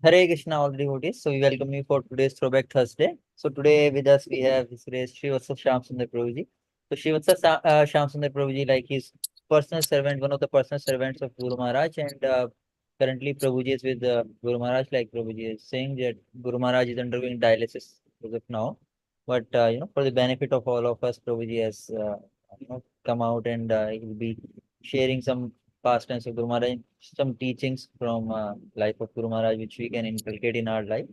Hare Krishna, all the devotees. So we welcome you for today's Throwback Thursday. So today with us we have His Grace Srivatsa Syamsundara Prabhuji. So Syamsundara Prabhuji, like his personal servant, one of the personal servants of Guru Maharaj, and currently Prabhuji is with Guru Maharaj. Like Prabhuji is saying that Guru Maharaj is undergoing dialysis as of now, but for the benefit of all of us, Prabhuji has come out and he will be sharing some pastimes of Guru Maharaj, some teachings from life of Guru Maharaj, which we can inculcate in our life.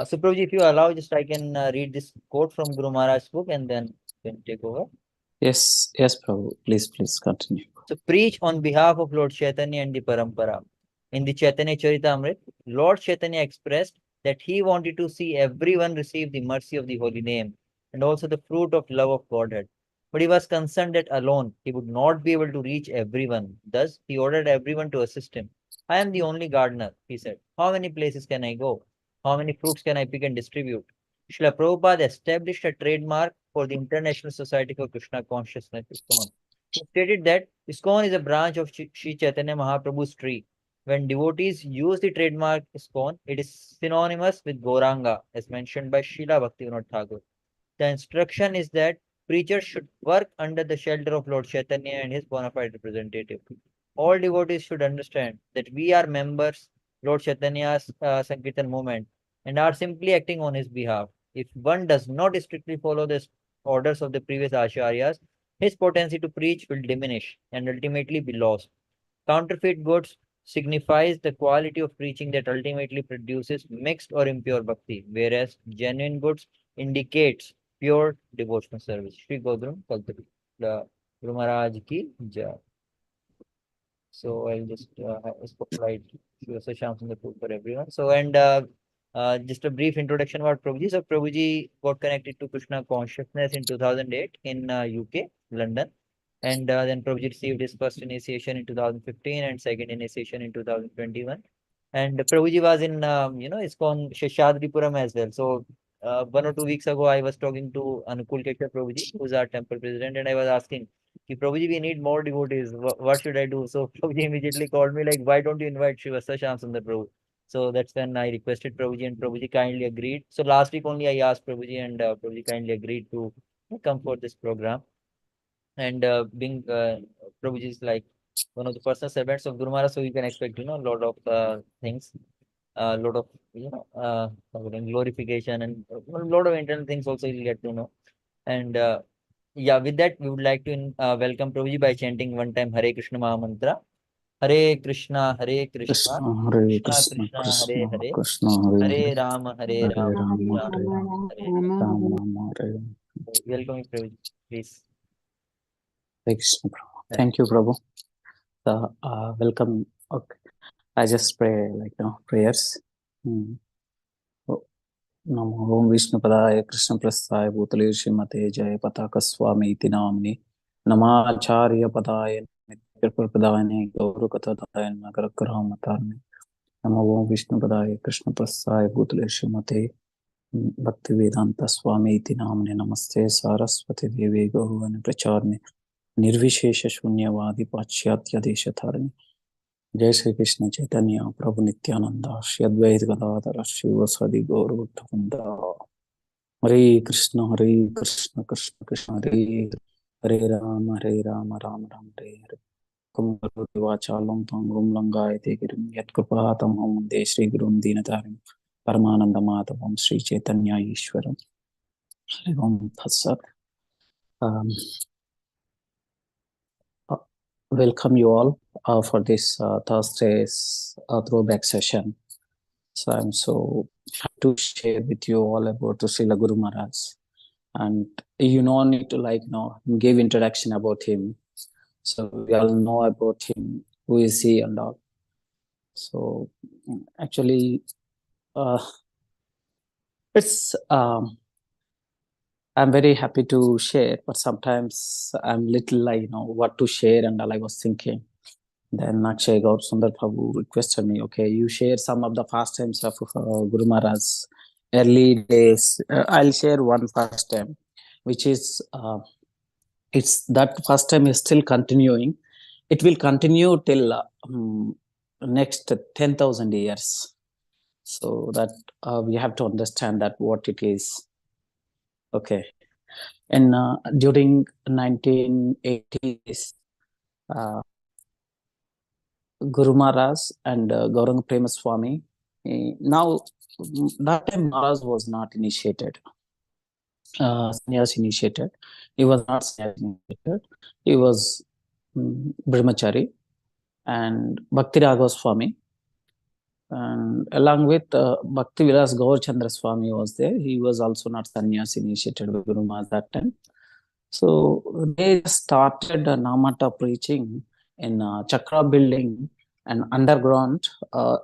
So, Prabhuji, if you allow, just I can read this quote from Guru Maharaj's book and then can take over. Yes, Prabhu. Please continue. So, preach on behalf of Lord Chaitanya and the Parampara. In the Chaitanya Charitamrita, Lord Chaitanya expressed that he wanted to see everyone receive the mercy of the holy name and also the fruit of love of Godhead. But he was concerned that alone he would not be able to reach everyone. Thus, he ordered everyone to assist him. I am the only gardener, he said. How many places can I go? How many fruits can I pick and distribute? Srila Prabhupada established a trademark for the International Society for Krishna Consciousness. He stated that Iskcon is a branch of Sri Chaitanya Mahaprabhu's tree. When devotees use the trademark Iskcon, it is synonymous with Gauranga, as mentioned by Srila Bhaktivinoda Thakur. The instruction is that preachers should work under the shelter of Lord Chaitanya and his bona fide representative. All devotees should understand that we are members Lord Chaitanya's Sankirtan movement and are simply acting on his behalf. If one does not strictly follow the orders of the previous acharyas, his potency to preach will diminish and ultimately be lost. Counterfeit goods signifies the quality of preaching that ultimately produces mixed or impure bhakti, whereas genuine goods indicates pure devotional service. Shri Godrum Kaltabi. The Guru Maharaj ki jai. So I'll just spotlight Srila Syamsundara Prabhu for everyone. So just a brief introduction about Prabhuji. So Prabhuji got connected to Krishna consciousness in 2008 in UK, London. And then Prabhuji received his first initiation in 2015 and second initiation in 2021. And Prabhuji was in, Iskcon Seshadripuram as well. So 1 or 2 weeks ago, I was talking to Anukul Keshav Prabhuji, who's our temple president, and I was asking, "Ki, Prabhuji, we need more devotees. What should I do?" So Prabhuji immediately called me like, "Why don't you invite Srivatsa Syamsundara Prabhu?" So that's when I requested Prabhuji, and Prabhuji kindly agreed. So last week only I asked Prabhuji, and Prabhuji kindly agreed to come for this program. And being Prabhuji is like one of the personal servants of Guru Maharaj, so you can expect a lot of things, a lot of glorification and a lot of internal things also you'll get to know. And yeah, with that we would like to welcome Prabhuji by chanting one time Hare Krishna Maha Mantra. Hare Krishna, Hare Krishna, Krishna, Hare Krishna Krishna, Krishna, Hare Krishna, Hare, Krishna, Hare Hare, Hare Rama, Hare Hare Rama, Rama, Rama Hare Rama, Rama, Hare Hare. Rama Rama, Hare Hare. Welcome you, Prabhuji, please. Hare Krishna, Prabhu. Thank you, Prabhu. Welcome. Okay. I just pray prayers. Namo Om Vishnu Padaya Krishna Prasthaya Bhutale Srimate Jayapataka Swami iti namni Namacharya Padaya Nityapur Padayane Gauru Katadaya Nagaragraha Matarne Namo Om Vishnu Padaya Krishna Prasthaya Bhutale Srimate Bhakti Vedanta Swami iti namne Namaste Saraswati Devi Gauruvane Pracharne Nirvishesha Shunyavadi Pachyatya Deshatharne Jai Shri Krishna Chaitanya Prabhu Nityananda Shri Advaita Gadadhara Shri Vasadi Gaura Bhaktavrinda Hare Krishna Krishna Krishna Hare Rama Rama Rama Hare Hare Kamaru Vachalam Tangrum Langayate Girim Yat Kripatam Hamande Shri Gurum Dinatarim Paramananda Madhavam Shri Chaitanya Ishwaram Hare Om Tat Sat. Welcome you all for this Thursday's throwback session. So I'm so happy to share with you all about the Srila Guru Maharaj. And you no need to give introduction about him. So we all know about him, who is he and all. So actually, it's I'm very happy to share, but sometimes I'm little what to share and all I was thinking. Then Akshay Gaur Sundar Prabhu requested me, okay, you share some of the pastimes of Guru Maharaj's early days. I'll share one pastime, which is, it's that pastime is still continuing. It will continue till next 10,000 years. so that we have to understand that what it is. Okay. And during 1980s, Guru Maharaj and Gauranga Prema Swami. Now, that time Maharaj was not initiated, sannyas initiated. He was not sannyas initiated. He was brahmacari, and Bhakti Raghav Swami. And along with Bhakti Vilas Gaur Chandra Swami was there. He was also not sannyas initiated by Guru Maharaj that time. So they started Namahatta preaching in Chakra building and underground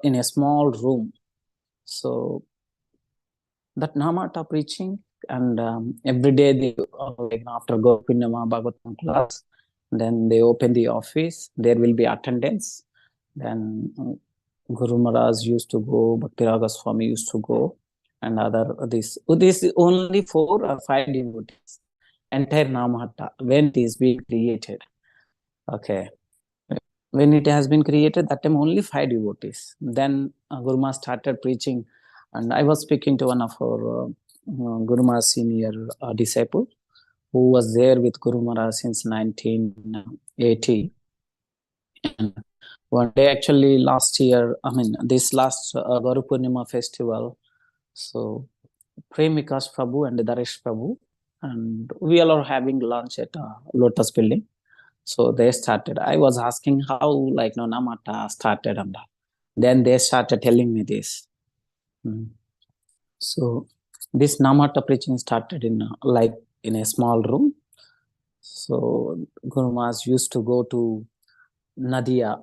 in a small room. So that Namahatta preaching, and every day they like after Gopinama Bhagavatam class, then they open the office. There will be attendance. Then Guru Maharaj used to go, Bhakti Raga Swami used to go, and this only 4 or 5 devotees. Entire Namahatta when it is being created. Okay. When it has been created, that time only 5 devotees. Then Guru Maharaj started preaching, and I was speaking to one of our Guru Maharaj senior disciple who was there with Guru Maharaj since 1980. And one day, actually, this last Gauru Purnima festival, so Premikas Prabhu and Daresh Prabhu, and we all are having lunch at Lotus building. So they started. I was asking how Namahatta started, and then they started telling me this. So this Namahatta preaching started in a small room. So Guru Maharaj used to go to Nadia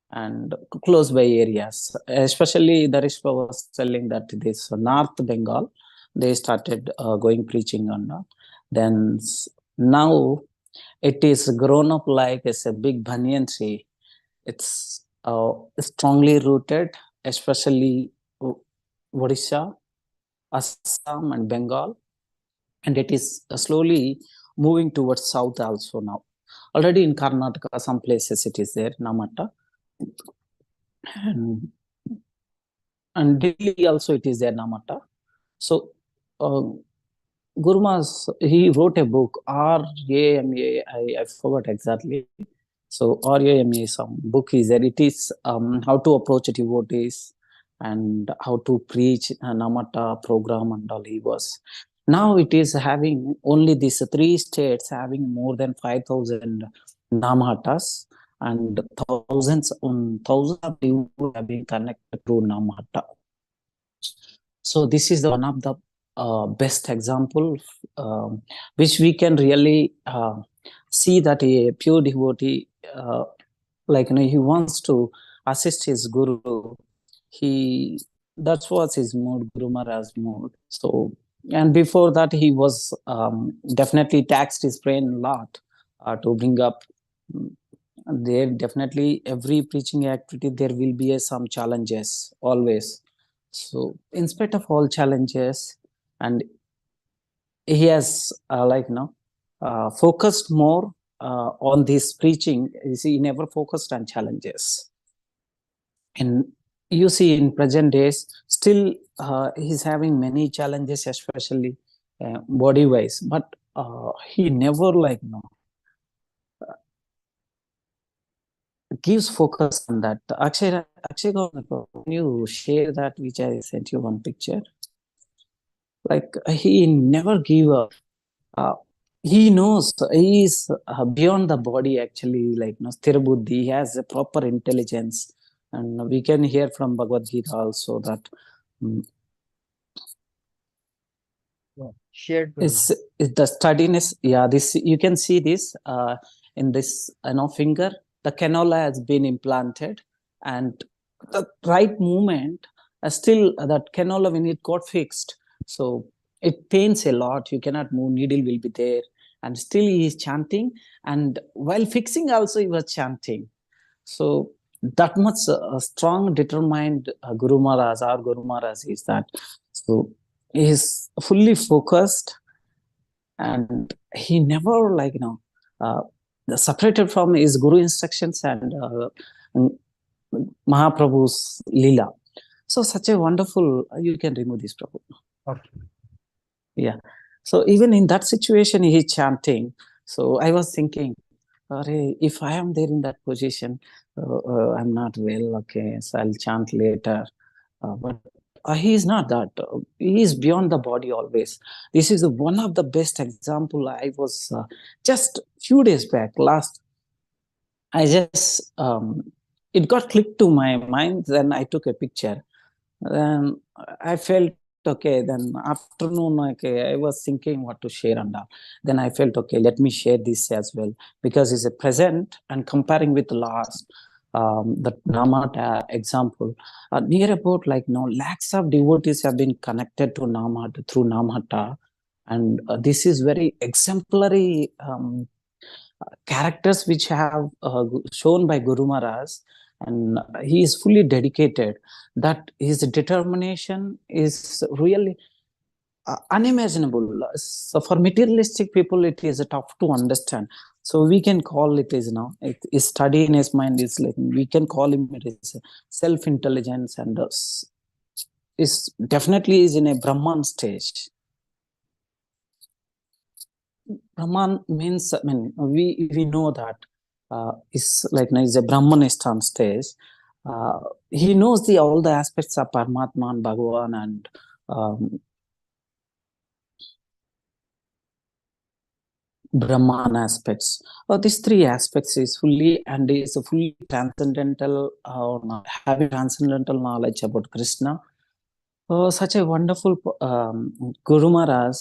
and close by areas, especially Daresh Prabhu was telling that this North Bengal, they started going preaching on that. Then now it is grown up like it's a big banyan tree. It's strongly rooted, especially Odisha, Assam, and Bengal, and it is slowly moving towards south also now. Already in Karnataka, some places it is there, Namahatta, and Delhi also it is there, Namahatta. So Guru Maharaj, he wrote a book, RAMA, I forgot exactly. So RAMA, some book is there. It is how to approach devotees and how to preach Namahatta program and all he was. Now it is having only these 3 states having more than 5,000 Namahattas, and thousands of people have been connected to Namahatta. So this is one of the best example which we can really see that a pure devotee, he wants to assist his guru. That was his mood, Guru Maharaj's mood. So, and before that, he was definitely taxed his brain a lot to bring up. There definitely every preaching activity there will be some challenges always. So, in spite of all challenges, and he has focused more on this preaching. You see, he never focused on challenges. And you see, in present days, still he's having many challenges, especially body-wise. But he never gives focus on that. Akshay, can you share that which I sent you one picture? He never give up. He knows he is beyond the body, actually, Sthira Buddhi. He has a proper intelligence. And we can hear from Bhagavad Gita also that it's the steadiness. Yeah, this you can see this in this finger. The cannula has been implanted, and the right movement, still that cannula when it got fixed, so it pains a lot. You cannot move. Needle will be there, and still he is chanting. And while fixing also he was chanting. So that much strong, determined Guru Maharaj, our Guru Maharaj is that. So he is fully focused, and he never separated from his Guru instructions and Mahaprabhu's Leela. So such a wonderful, you can remove this, Prabhu. Okay. Yeah. So even in that situation, he's chanting. So I was thinking, if I am there in that position, I'm not well, okay, so I'll chant later. But he is not that. He is beyond the body always. This is one of the best example. I was just few days back, I just, it got clicked to my mind. Then I took a picture. Then I felt okay. Then afternoon, okay, I was thinking what to share and all. Then I felt okay, let me share this as well because it's a present and comparing with the last, the Namahatta example. Near about like lakhs of devotees have been connected to Namahatta through Namahatta, and this is very exemplary characters which have shown by Guru Maharaj, and he is fully dedicated. That his determination is really unimaginable. So for materialistic people, it is tough to understand. So we can call it is it is study in his mind is like we can call him it is self intelligence and is definitely is in a Brahman stage. Brahman means, I mean, we know that is like is a Brahmanist on stage. He knows all the aspects of Paramatma and Bhagavan and Brahman aspects. These three aspects is fully and is a fully transcendental, having transcendental knowledge about Krishna. Such a wonderful Guru Maharaj.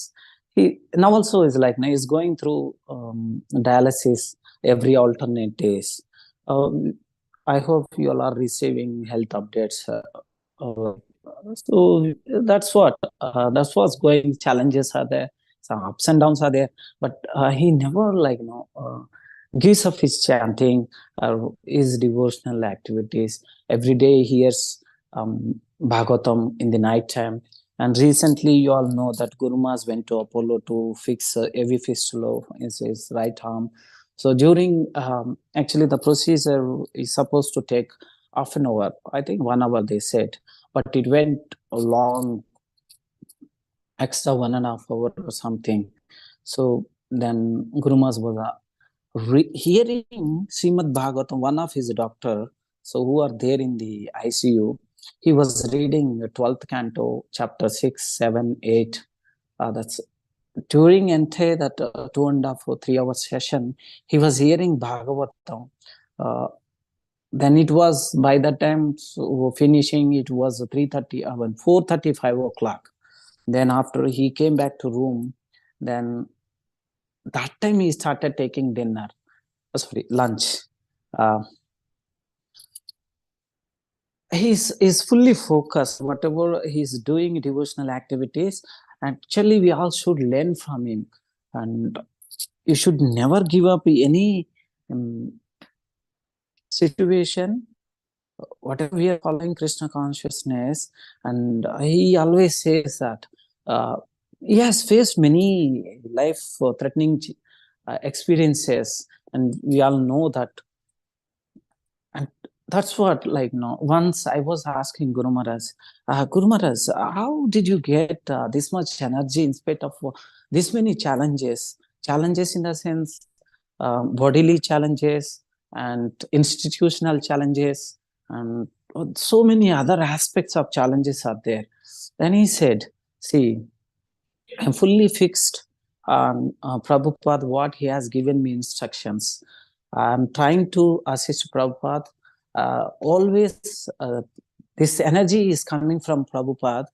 He now also is like now he's going through dialysis every alternate days. I hope you all are receiving health updates. Uh, so that's what's going. Challenges are there, some ups and downs are there, but he never like gives up his chanting or his devotional activities. Every day he hears Bhagavatam in the night time. And recently, you all know that Guru Maharaj went to Apollo to fix every fistula in his right arm. So during actually the procedure is supposed to take half an hour. I think 1 hour they said, but it went a long, extra 1.5 hours or something. So then Guru Maharaj was hearing Srimad Bhagavatam. One of his doctor, so who are there in the ICU, he was reading the 12th canto, chapter 6, 7, 8. That's during entire that 2.5 or 3 hour session, he was hearing Bhagavatam. Then it was by the time finishing, it was 3:30, 4:35 o'clock. Then after he came back to room, then that time he started taking dinner, sorry, lunch. He's fully focused whatever he's doing devotional activities. Actually we all should learn from him, and you should never give up any situation whatever we are following Krishna consciousness. And he always says that he has faced many life threatening experiences, and we all know that. And that's what like once I was asking Guru Maharaj, how did you get this much energy in spite of this many challenges in the sense bodily challenges and institutional challenges and so many other aspects of challenges are there. Then he said, see, I'm fully fixed on Prabhupada, what he has given me instructions. I'm trying to assist Prabhupada. Always this energy is coming from Prabhupada.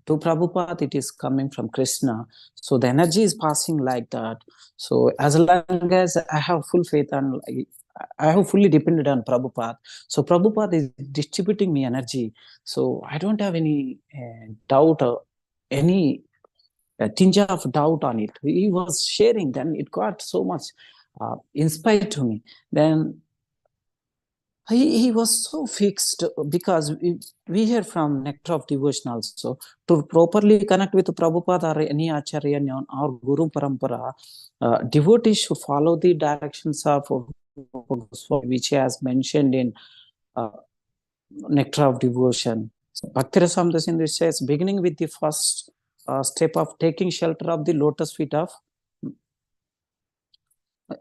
To Prabhupada, it is coming from Krishna. So the energy is passing like that. So as long as I have full faith and I have fully depended on Prabhupada. So Prabhupada is distributing me energy. So I don't have any doubt or any a tinge of doubt on it. He was sharing, then it got so much inspired to me. Then he was so fixed because we hear from Nectar of Devotion also, to properly connect with Prabhupada or any Acharya or Guru Parampara, devotees should follow the directions of which he has mentioned in Nectar of Devotion. So Bhaktirasamrita Sindhu says, beginning with the first step of taking shelter of the lotus feet of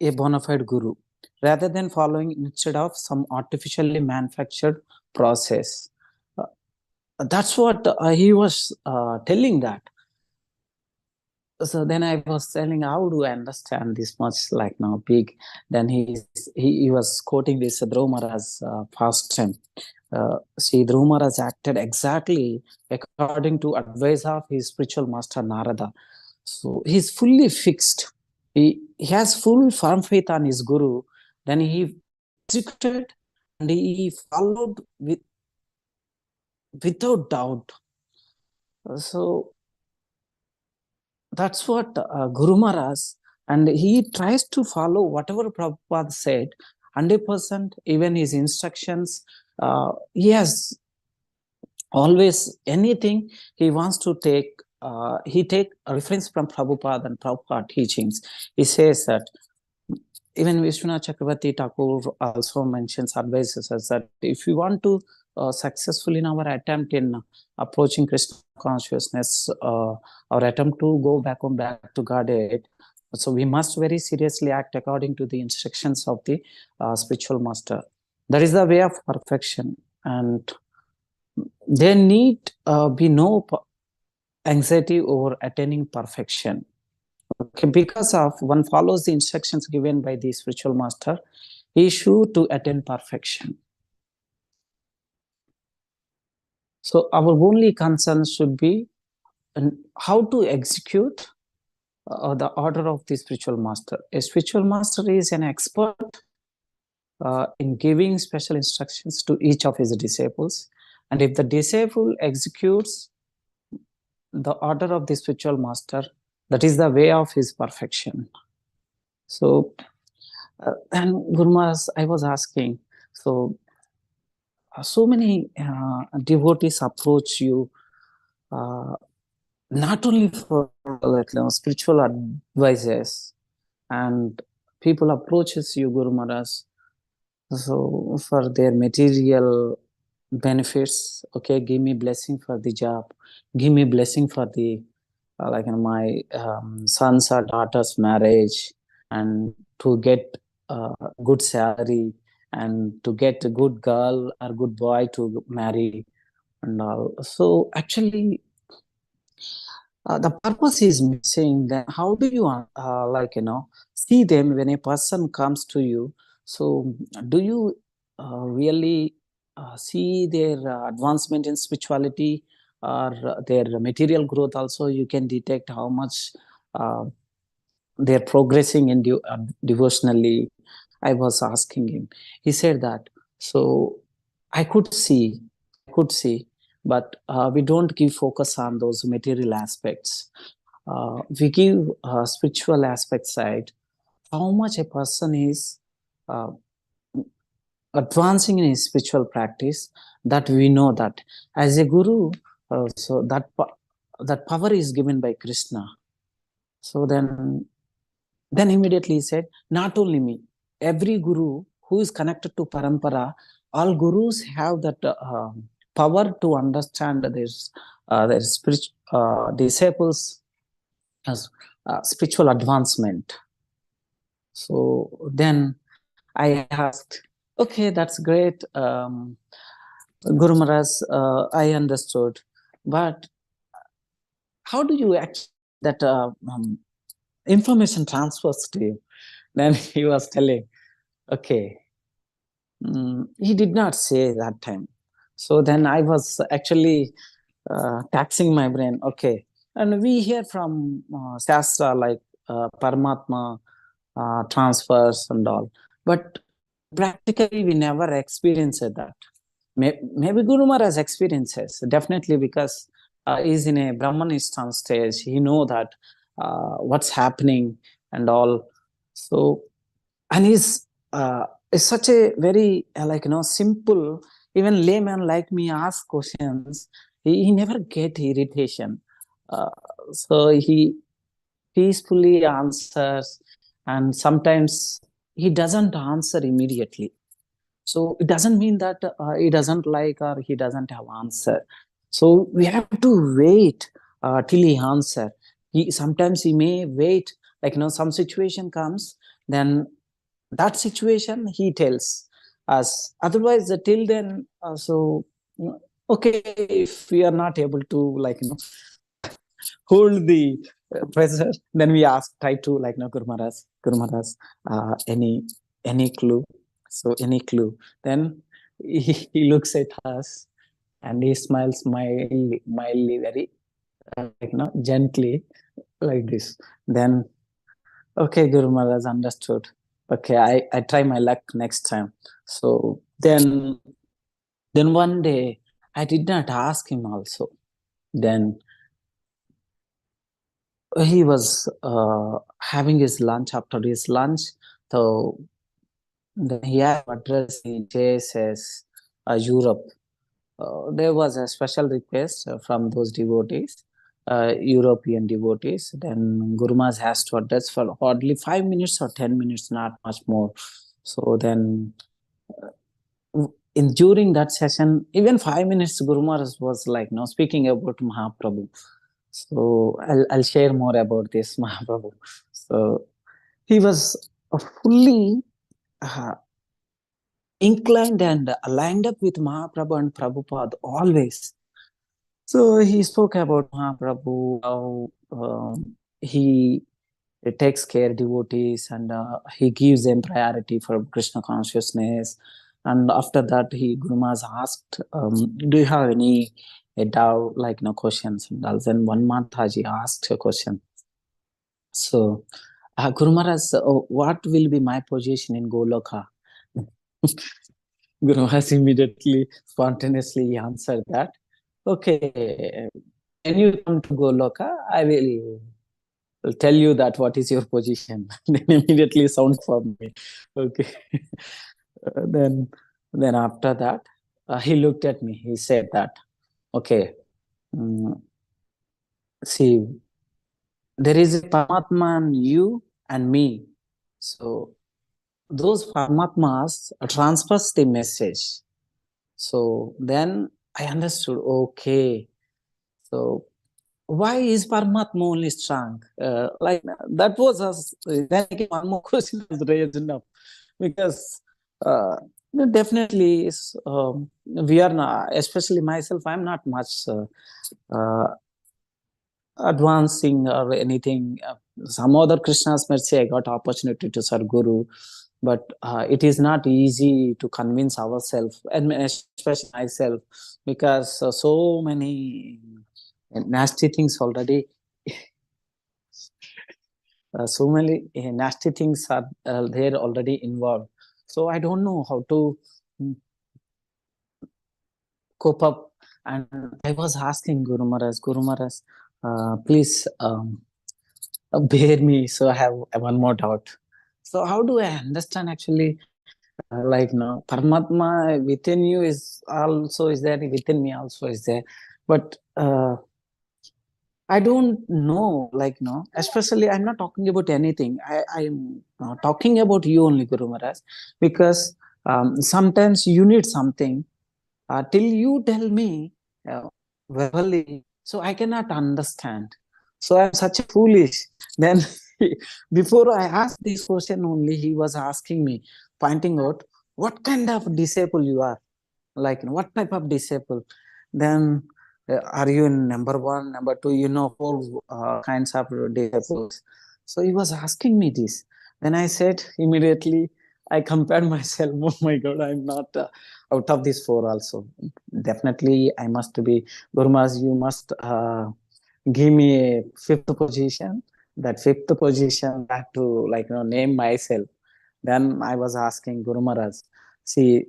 a bona fide guru, rather than following instead of some artificially manufactured process. That's what he was telling that. So then I was telling, how do I understand this much like now big? Then he was quoting this Dhruva Maharaj's pastime. See, Dhruva Maharaj acted exactly according to advice of his spiritual master Narada. So he's fully fixed. He has full firm faith on his guru. Then he executed and he followed without doubt. So that's what Guru Maharaj, and he tries to follow whatever Prabhupada said 100%, even his instructions. He has always anything he wants to take. He take a reference from Prabhupada and Prabhupada teachings. He says that even Vishwanath Chakravarti Thakur also mentions, advises us that if we want to successful in our attempt in approaching Krishna consciousness, our attempt to go back to Godhead, so we must very seriously act according to the instructions of the spiritual master. That is the way of perfection, and there need be no anxiety over attaining perfection. Okay, because of one follows the instructions given by the spiritual master, he is sure to attain perfection. So our only concern should be how to execute the order of the spiritual master. A spiritual master is an expert in giving special instructions to each of his disciples, and if the disciple executes the order of the spiritual master, that is the way of his perfection. So and Guru Maharaj, I was asking, so many devotees approach you not only for spiritual advices, and people approaches you, Guru Maharaj, so for their material benefits. Okay, give me blessing for the job, give me blessing for the my sons or daughters marriage, and to get good salary, and to get a good girl or good boy to marry and all. So actually the purpose is missing. Then how do you see them when a person comes to you? So do you really see their advancement in spirituality, or their material growth? Also you can detect how much uh, they're progressing in devotionally. I was asking him, he said that, so I could see, but we don't give focus on those material aspects. We give spiritual aspect side, how much a person is uh, advancing in his spiritual practice, that we know that as a guru. So that power is given by Krishna. So then immediately he said, not only me, every guru who is connected to parampara, all gurus have that power to understand their spiritual disciples as spiritual advancement. So then I asked, okay, that's great, Guru Maharaj, I understood, but how do you actually that information transfers to you? Then he was telling, okay, he did not say that time. So then I was actually taxing my brain. Okay, and we hear from Shastra like Paramatma transfers and all, but practically we never experienced that. Maybe Guru Maharaj experiences definitely, because he's in a Brahmanistan stage. He know that what's happening and all. So and is such a very simple, even layman like me ask questions, he never get irritation. uh, so he peacefully answers, and sometimes he doesn't answer immediately. So it doesn't mean that he doesn't like or he doesn't have answer. So we have to wait till he answer. Sometimes he may wait, like some situation comes, then that situation he tells us. Otherwise, till then, okay, if we are not able to hold the pressure, then we try to Guru Maharaj, any clue? So any clue? Then he looks at us and he smiles mildly, very gently, like this. Then, okay, Guru Maharaj, understood. Okay, I try my luck next time. So then one day I did not ask him also. Then he was having his lunch. After his lunch, so then he had to address the JSS Europe. There was a special request from those devotees, European devotees. Then Guru Maharaj has to address for hardly 5 minutes or 10 minutes, not much more. So then, in during that session, even 5 minutes, Guru Maharaj was speaking about Mahaprabhu. So I'll share more about this Mahaprabhu. So he was fully uh, inclined and aligned up with Mahaprabhu and Prabhupada always. So he spoke about Mahaprabhu, how he takes care devotees and he gives them priority for Krishna consciousness. And after that, Guru Maharaj asked, "Do you have any doubt, questions?" And then one Mataji asked a question. So, Guru Maharaj, what will be my position in Goloka? Guru Maharaj immediately, spontaneously answered that, okay, when you come to Goloka, I will tell you that what is your position. Then immediately sound for me. Okay. then after that, he looked at me. He said that, okay, see, there is a Paramatma in you and me. So those Paramatmas transfers the message. So then I understood, okay, so why is Paramatma only strong? That was then again one more question was raised enough, because definitely we are not, especially myself, I'm not much advancing or anything. Some other Krishnas might say I got opportunity to serve Guru, but it is not easy to convince ourselves, and especially myself, because so many nasty things already so many nasty things are there already involved. So I don't know how to cope up. And I was asking Guru Maharaj, please bear me. So I have one more doubt. So how do I understand actually, no, Paramatma within you is also is there, within me also is there, but I don't know, no, especially I'm not talking about anything. I'm talking about you only, Guru Maharaj, because sometimes you need something till you tell me verbally, so I cannot understand. So I'm such a foolish. Then before I asked this question only, he was asking me, pointing out what kind of disciple you are, what type of disciple. Then are you in number one, number two? Four kinds of disciples. So he was asking me this. Then I said immediately, I compared myself. Oh my God, I'm not out of these four also. Definitely, I must be. Guru Maharaj, you must give me a fifth position. That fifth position, I have to name myself. Then I was asking Guru Maharaj, see,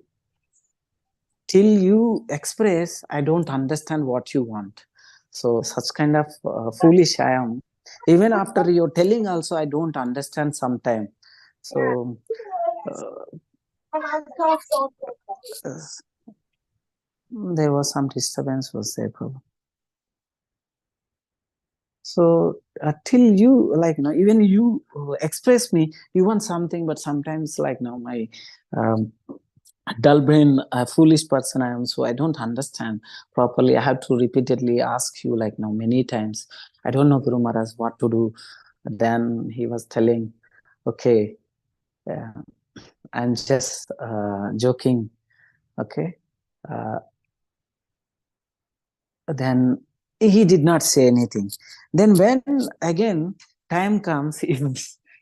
till you express, I don't understand what you want. So such kind of foolish I am. Even after you're telling also, I don't understand sometime. So there was some disturbance was there, Prabhu. So till you even you express me, you want something, but sometimes my um, dull brain, a foolish person I am, so I don't understand properly. I have to repeatedly ask you, like now many times. I don't know, Guru Maharaj, what to do. Then he was telling, okay, I'm just joking. Okay. Then he did not say anything. Then when again time comes, he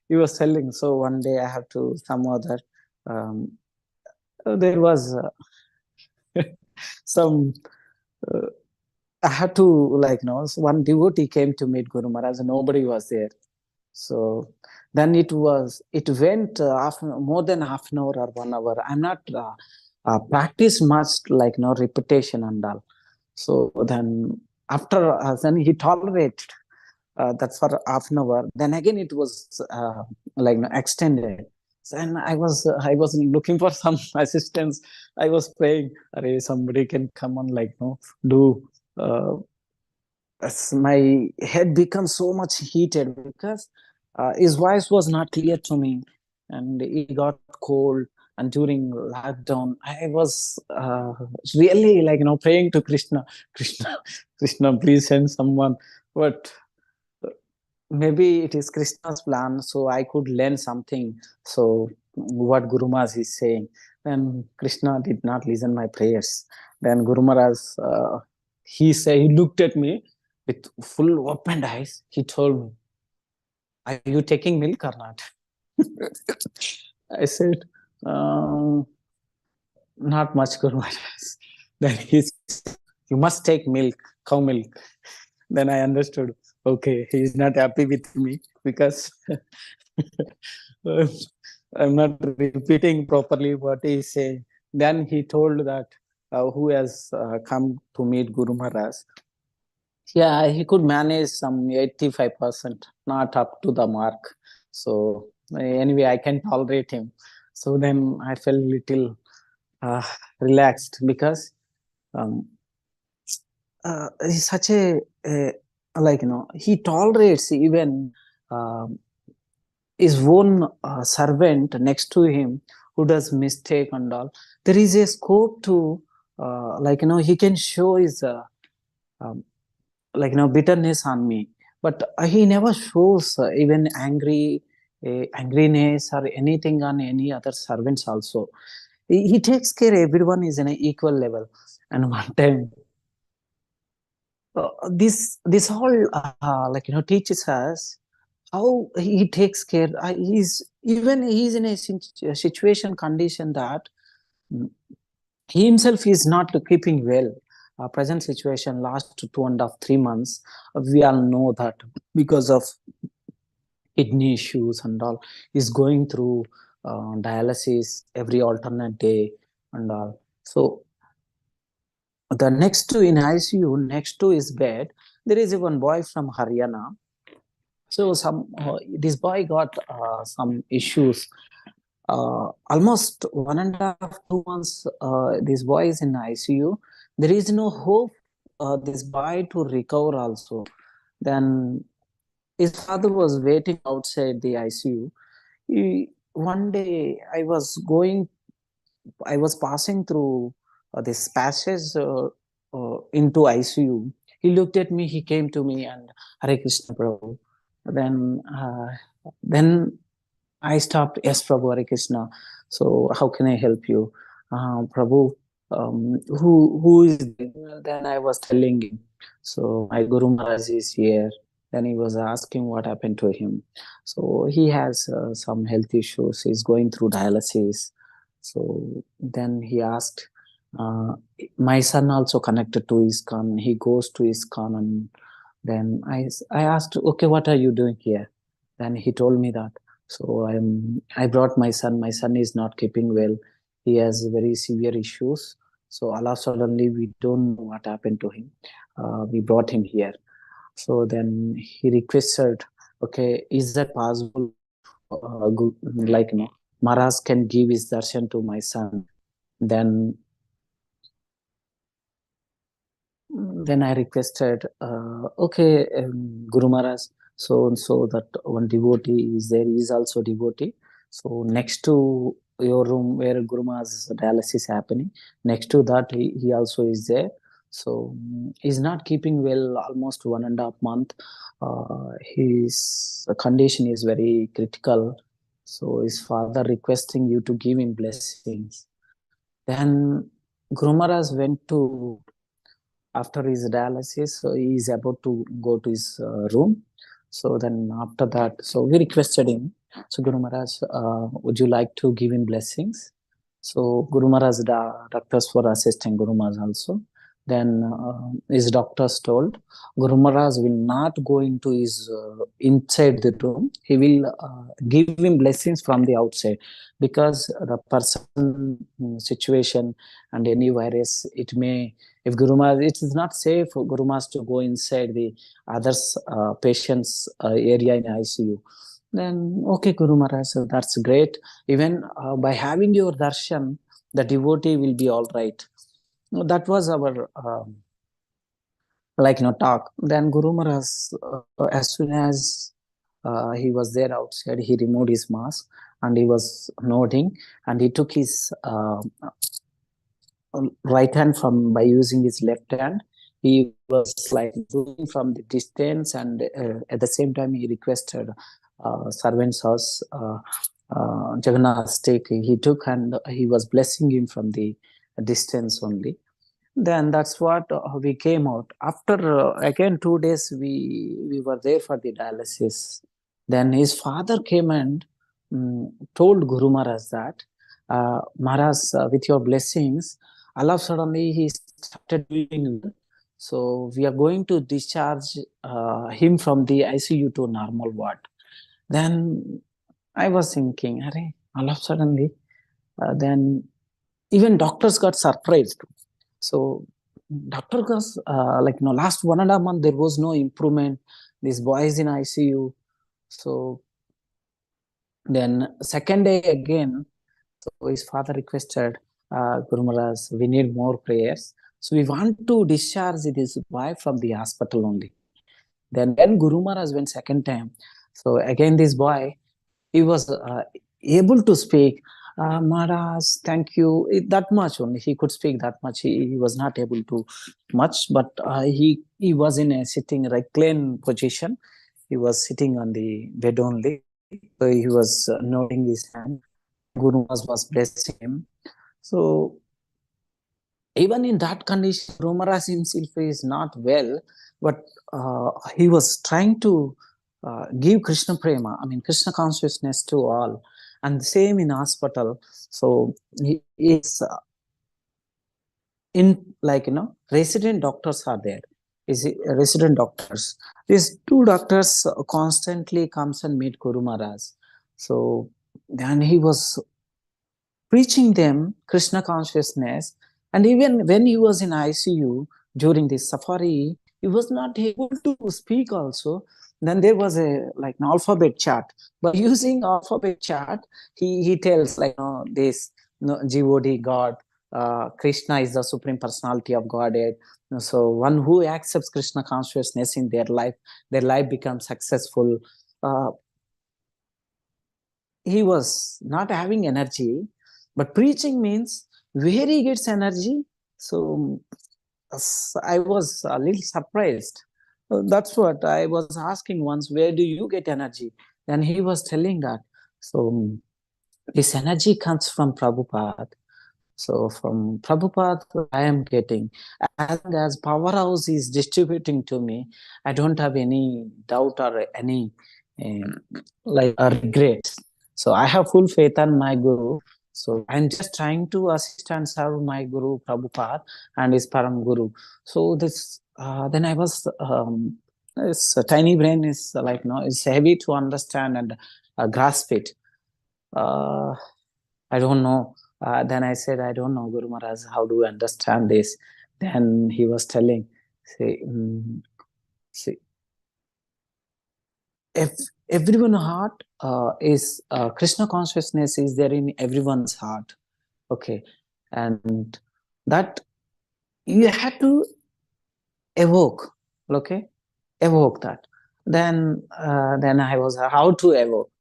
was telling. So one day I have to some other. There was some. I had to like one devotee came to meet Guru Maharaj. Nobody was there. So then it went more than half an hour or 1 hour. I'm not practice much like repetition and all. So then after then he tolerated that for half an hour. Then again it was extended. So, and I was looking for some assistance. I was praying, "Arey, somebody can come on do." Uh, my head becomes so much heated because his voice was not clear to me, and he got cold. And during lockdown, I was really praying to Krishna, Krishna, Krishna, please send someone. But maybe it is Krishna's plan, so I could learn something. So what Guru Maharaj is saying, then Krishna did not listen my prayers. Then Guru Maharaj, he looked at me with full open eyes. He told me, "Are you taking milk or not?" I said, "Not much, Guru Maharaj." Then he said, "You must take milk, cow milk." Then I understood. Okay, he is not happy with me because I'm not repeating properly what he is saying. Then he told that who has come to meet Guru Maharaj. Yeah, he could manage some 85%, not up to the mark. So anyway, I can tolerate him. So then I felt little relaxed because um, he's such a he tolerates even his own servant next to him who does mistake and all. There is a scope to he can show his um, bitterness on me, but he never shows even angriness or anything on any other servants also. He takes care everyone is in an equal level. And one time this all teaches us how he takes care. He's in a situation condition that he himself is not keeping well. Present situation last 2.5 3 months. We all know that because of kidney issues and all, is going through dialysis every alternate day and all. So the next to in ICU, next to his bed, there is one boy from Haryana. So this boy got some issues. Almost 1.5 2 months. This boy is in ICU. There is no hope. This boy to recover also. Then his father was waiting outside the ICU. One day I was passing through this passage into ICU. He looked at me, he came to me and Hare Krishna Prabhu. Then I stopped, yes Prabhu, Hare Krishna. So how can I help you? Prabhu, who is there? Then I was telling him. So my Guru Maharaj is here. Then he was asking what happened to him. So he has some health issues. He's going through dialysis. So then he asked, uh, my son also connected to Iskcon. He goes to Iskcon, and then I asked, okay, what are you doing here? Then he told me that. So I brought my son. My son is not keeping well. He has very severe issues. So Allah suddenly we don't know what happened to him. We brought him here. So then he requested, okay, is that possible? Maharaj can give his darshan to my son. Then I requested, okay, Guru Maharaj, so and so that one devotee is there, he is also devotee. So next to your room where Guru Maharaj's dialysis happening. Next to that, he also is there. So he's not keeping well almost 1.5 months. His condition is very critical. So his father requesting you to give him blessings. Then Guru Maharaj went to, after his dialysis, so he is about to go to his room. So then after that, so we requested him. So Guru Maharaj, would you like to give him blessings? So Guru Maharaj, doctors were assisting Guru Maharaj also. Then his doctors told Guru Maharaj will not go into his inside the room. He will give him blessings from the outside, because the person situation and any virus, it may, if Guru Maharaj, it is not safe for Guru Maharaj to go inside the others patients area in ICU. Then okay, Guru Maharaj, so that's great. Even by having your darshan, the devotee will be all right. That was our talk. Then Guru Maharaj, as soon as he was there outside, he removed his mask and he was nodding, and he took his right hand from by using his left hand. He was like doing from the distance, and at the same time he requested servant's house Jagannath stick he took, and he was blessing him from the distance only. Then that's what we came out. After again 2 days, we were there for the dialysis. Then his father came and told Guru Maharaj that, Maharaj, with your blessings, Allah suddenly he started doing well. So we are going to discharge him from the ICU to normal ward. Then I was thinking, Arey, Allah suddenly, then even doctors got surprised. So doctor was last 1.5 months, there was no improvement. This boy is in ICU. So then second day again, so his father requested, Guru Maharaj, we need more prayers. So we want to discharge this boy from the hospital only. Then when Guru Maharaj went second time, so again this boy, he was able to speak, Maharaj, thank you. That much only. He could speak that much. He was not able to much, but he was in a sitting reclined position. He was sitting on the bed only. So he was nodding his hand. Guru Maharaj was blessing him. So even in that condition, Guru Maharaj himself is not well, but he was trying to give Krishna prema, Krishna consciousness to all. And the same in hospital. So he is in resident doctors are there. Is resident doctors. These two doctors constantly comes and meet Guru Maharaj. So then he was preaching them Krishna consciousness. And even when he was in ICU during this safari, he was not able to speak also. Then there was an alphabet chart. But using alphabet chart, he tells this God, Krishna is the Supreme Personality of Godhead. So one who accepts Krishna consciousness in their life becomes successful. He was not having energy, but preaching means where he gets energy. So I was a little surprised. That's what I was asking once, where do you get energy? Then he was telling that. So this energy comes from Prabhupada. So from Prabhupada, I am getting. As long as powerhouse is distributing to me, I don't have any doubt or any regret. So I have full faith on my Guru. So I'm just trying to assist and serve my Guru Prabhupada and his Param Guru. So this then I was this tiny brain is it's heavy to understand and grasp it. I don't know. Then I said, I don't know, Guru Maharaj, how do you understand this? Then he was telling, see, if everyone's heart is Krishna consciousness is there in everyone's heart, okay, and that you have to evoke, okay, evoke that. Then I was how to evoke.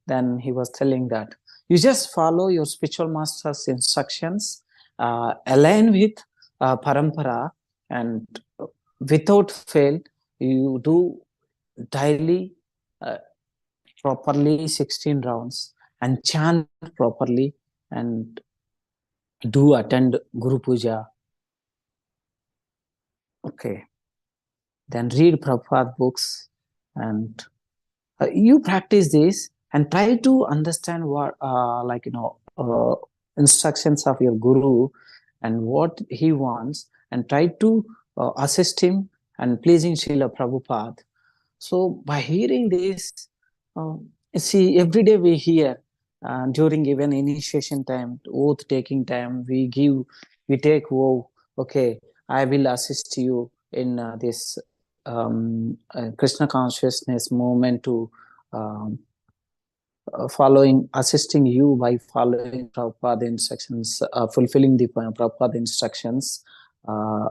Then he was telling that You just follow your spiritual master's instructions, align with parampara, and without fail, you do daily properly 16 rounds and chant properly and do attend Guru Puja. Okay. Then read Prabhupada books and you practice this and try to understand what instructions of your guru and what he wants, and try to assist him and pleasing Srila Prabhupada. So by hearing this, uh, see, every day we hear during even initiation time, oath taking time, we take vow. Okay, I will assist you in this Krishna consciousness movement to assisting you by following Prabhupada instructions, fulfilling the Prabhupada instructions. I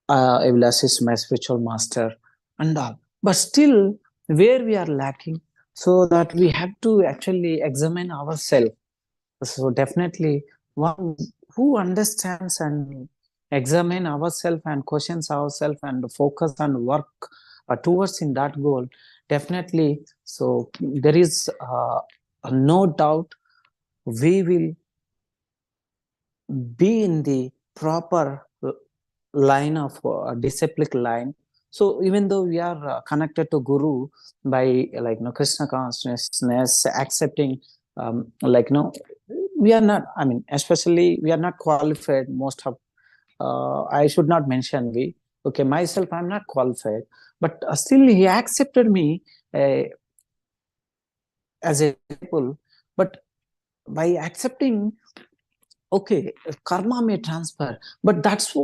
will assist my spiritual master and all. But still, where we are lacking, so that we have to actually examine ourselves. So definitely, one who understands and examine ourselves and questions ourselves and focus and work towards in that goal, definitely. So there is no doubt we will be in the proper line of disciplic line. So even though we are connected to Guru by Krishna consciousness, accepting we are not, I mean, especially we are not qualified. Most of I should not mention we. Okay, myself, I'm not qualified, but still he accepted me uh, as a disciple. But by accepting, okay, karma may transfer, but that's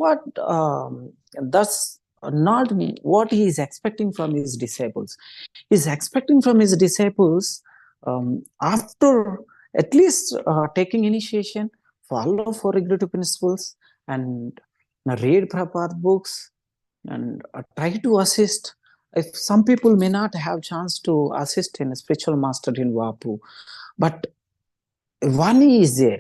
not what he is expecting from his disciples. He's expecting from his disciples, after at least taking initiation, follow four regulative principles and read Prabhupada books and try to assist. If some people may not have chance to assist in a spiritual master in vapu, but Vani is there.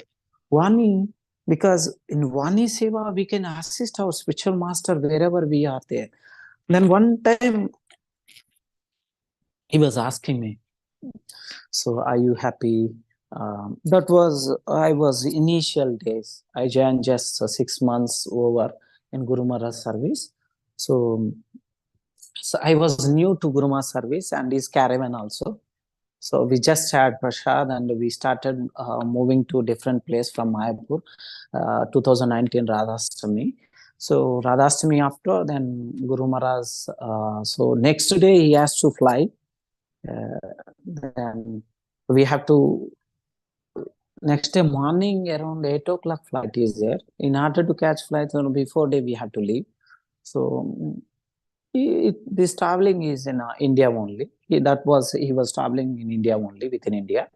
Vani, because in Vani Seva, we can assist our spiritual master wherever we are there. Then one time, he was asking me, so are you happy? I was initial days. I joined just 6 months over in Guru Maharaj service. So, so I was new to Guru Maharaj service and his caravan also. So we just had prasad and we started moving to different place from Mayapur, 2019 Radhastami. So Radhastami after, then Guru Maharaj, so next day he has to fly. Then we have to, next day morning around 8 o'clock flight is there. In order to catch flight, before day we have to leave. So this traveling is in India only. He was traveling in India only, within India.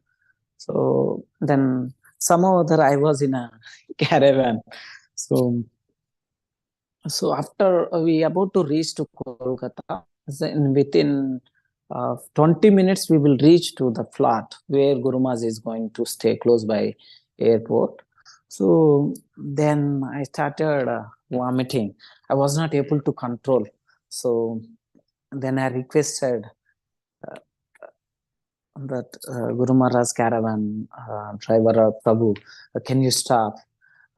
So then somehow or other I was in a caravan. So after we about to reach to Kolkata, then within 20 minutes we will reach to the flat where Guru Maharaj is going to stay close by airport. So then I started vomiting. I was not able to control. So then I requested that Guru Maharaj caravan driver Prabhu, can you stop?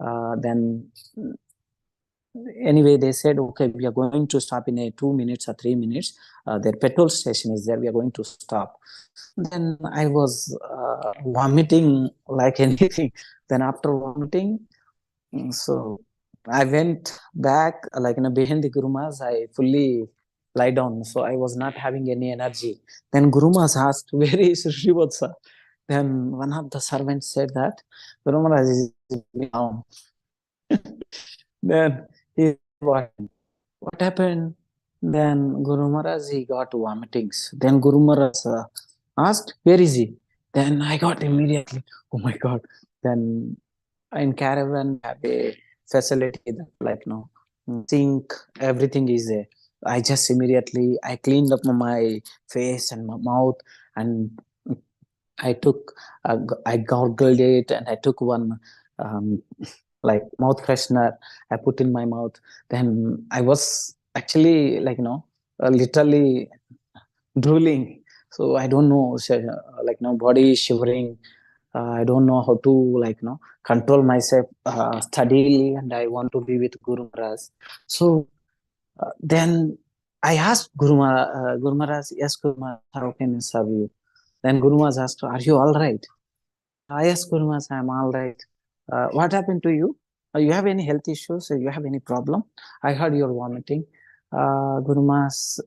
Then anyway, they said, okay, we are going to stop in a 2 minutes or 3 minutes. Their petrol station is there. We are going to stop. Then I was vomiting like anything. Then after vomiting, so I went back, behind the Guru Maharaj, I fully lie down. So I was not having any energy. Then Guru Maharaj asked, where is Srivatsa? Then one of the servants said that Guru Maharaj is down. Then he, what happened? Then Guru Maharaj, he got vomitings. Then Guru Maharaj asked, where is he? Then I got immediately, oh my God. Then in caravan have a facility that sink, everything is there. I just immediately I cleaned up my face and my mouth and I gargled it, and I took one like mouth freshener. I put in my mouth. Then I was actually literally drooling. So I don't know, body is shivering. I don't know how to control myself steadily, and I want to be with Guru Maharaj. So then I asked Guru Maharaj, yes, Guru Maharaj, how can I serve you? Then Guru Maharaj asked, are you all right? Yes, Guru Maharaj, I'm all right. What happened to you? You have any health issues? You have any problem? I heard you're vomiting. Guru Maharaj,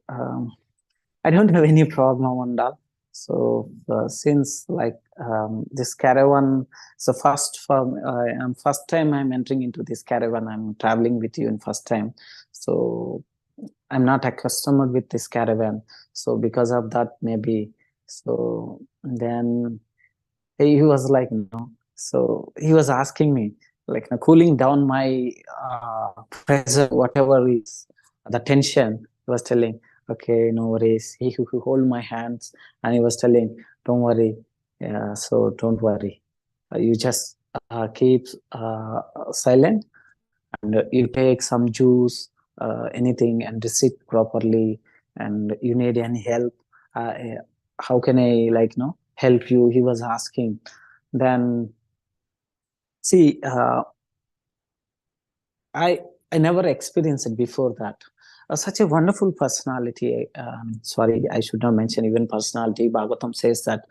I don't have any problem on that. So since this caravan, so first time I'm entering into this caravan. I'm traveling with you in first time. So I'm not accustomed with this caravan. So because of that, maybe. So then he was like, so he was asking me, cooling down my pressure, whatever is the tension. He was telling, okay, no worries. He hold my hands, and he was telling, don't worry. Yeah, so don't worry. You just keep silent, and you take some juice, anything, and sit properly. And you need any help? How can I help you? He was asking. Then see, I never experienced it before that. Such a wonderful personality. Sorry, I should not mention even personality. Bhagavatam says that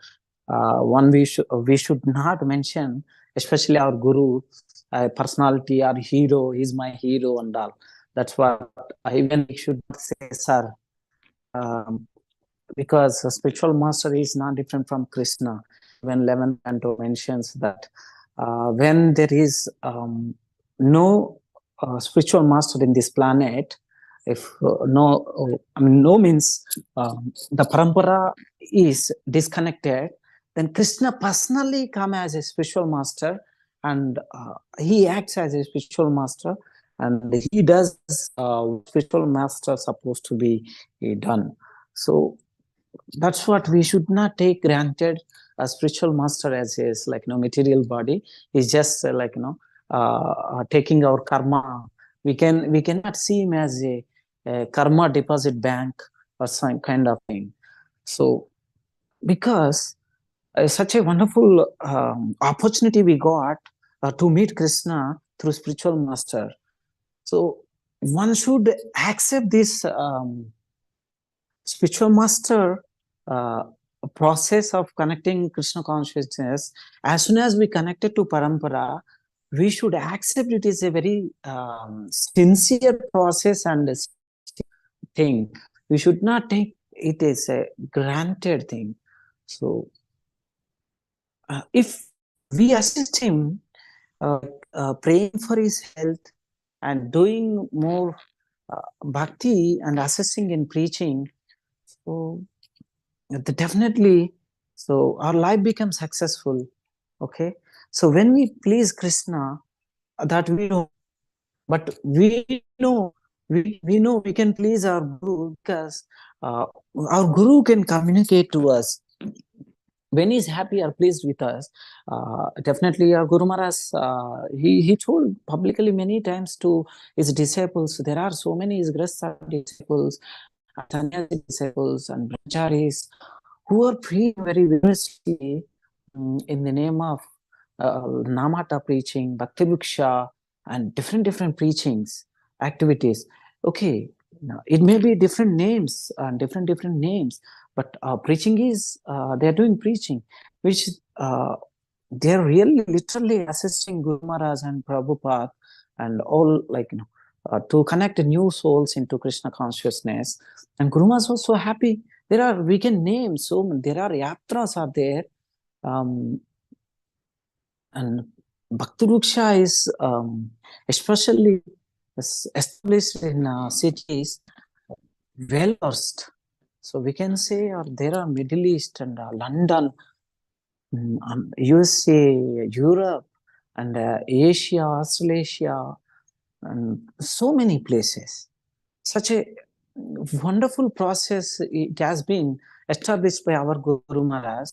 one we should not mention, especially our guru, personality, our hero. He's my hero and all. That's what even we should not say, sir. Um, because a spiritual master is not different from Krishna. When 11th canto mentions that when there is no spiritual master in this planet, if no means the parampara is disconnected, then Krishna personally come as a spiritual master, and he acts as a spiritual master, and he does what spiritual master supposed to be done. So that's what we should not take granted. A spiritual master as his material body is just taking our karma. We cannot see him as a karma deposit bank or some kind of thing. So because such a wonderful opportunity we got to meet Krishna through spiritual master, so one should accept this spiritual master uh, process of connecting Krishna consciousness. As soon as we connected to parampara, we should accept it is a very sincere process and thing. We should not take it as a granted thing. So if we assist him, praying for his health and doing more bhakti and assisting in preaching, so definitely, so our life becomes successful. Okay, so when we please Krishna, that we know, but we know we know we can please our guru, because our guru can communicate to us when he's happy or pleased with us. Definitely our Guru Maharaj, he told publicly many times to his disciples. There are so many his disciples, sannyasi disciples and brahmacharis who are praying very vigorously in the name of Namahatta preaching, Bhakti Bhiksha, and different preachings, activities. Okay, now it may be different names and different names, but preaching is, they're doing preaching, which they're really literally assisting Guru Maharaj and Prabhupada and all, to connect new souls into Krishna consciousness. And Guru Maharaj was so happy. There are, we can name so many, there are yatras are there, and Bhakti Vriksha is especially established in cities well versed. So we can say there are Middle East and London, USA, Europe, and Asia, Australasia, and so many places. Such a wonderful process it has been established by our Guru Maharaj.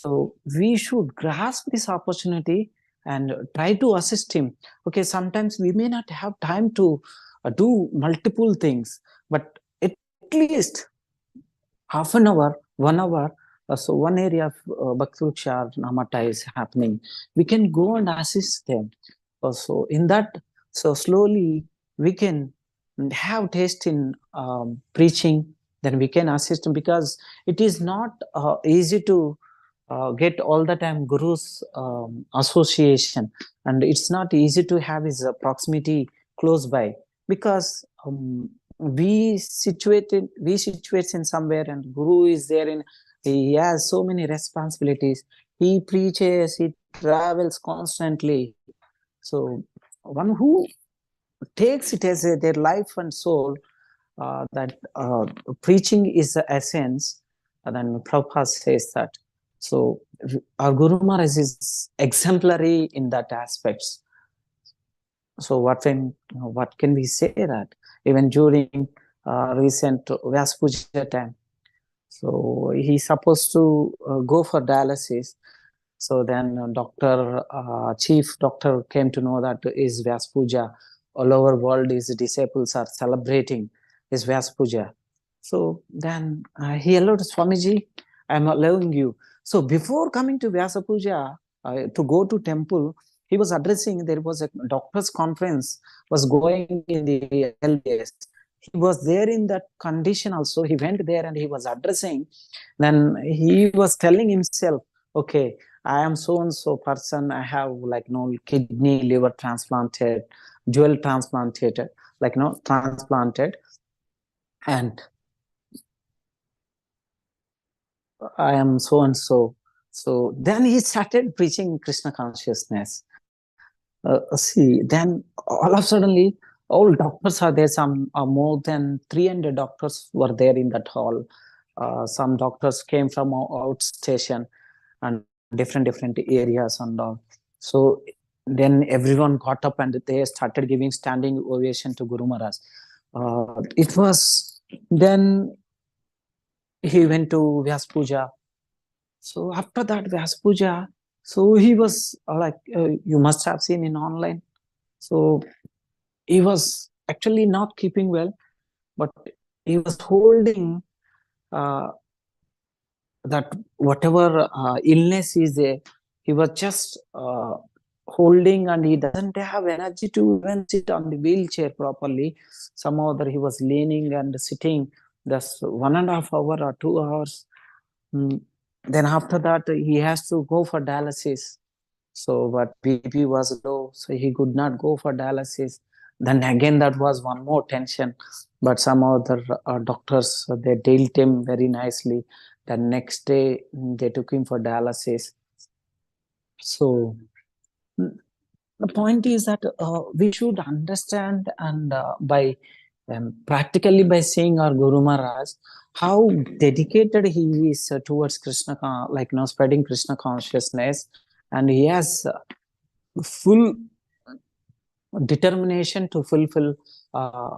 So we should grasp this opportunity and try to assist him. Okay, sometimes we may not have time to do multiple things, but at least half an hour, 1 hour, so one area of Bhakti Namahatta is happening. We can go and assist them. So in that, so slowly we can have taste in preaching. Then we can assist them, because it is not easy to get all the time Guru's association, and it's not easy to have his proximity close by, because we situate in somewhere, and Guru is there, and he has so many responsibilities. He preaches, he travels constantly. So one who takes it as their life and soul, that preaching is the essence, and then Prabhupada says that. So our Guru Maharaj is exemplary in that aspects. So what can we say that even during recent Vyas Puja time, so he's supposed to go for dialysis. So then chief doctor came to know that is Vyas Puja. All over world, his disciples are celebrating his Vyas Puja. So then he allowed Swamiji, I'm allowing you. So before coming to Vyasa Puja, to go to temple, he was addressing, there was a doctor's conference was going in the LDS. He was there in that condition also. He went there and he was addressing. Then he was telling himself, okay, I am so and so person. I have like no kidney, liver transplanted, jewel transplanted, like no transplanted, and I am so and so. So then he started preaching Krishna consciousness. See, then all of suddenly, all doctors are there. Some more than 300 doctors were there in that hall. Some doctors came from outstation and different areas and all. So then everyone got up and they started giving standing ovation to Guru Maharaj. It was then he went to Vyas Puja. So after that Vyas Puja, so he was you must have seen in online. So he was actually not keeping well, but he was holding uh, that whatever illness is there, he was just holding, and he doesn't have energy to even sit on the wheelchair properly. Somehow that he was leaning and sitting just 1.5 hours or 2 hours. Then after that, he has to go for dialysis. So, but BP was low, so he could not go for dialysis. Then again, that was one more tension. But some other doctors, they dealt him very nicely. The next day, they took him for dialysis. So, the point is that we should understand, and by practically by seeing our Guru Maharaj, how dedicated he is towards Krishna, like now spreading Krishna consciousness, and he has full determination to fulfill uh,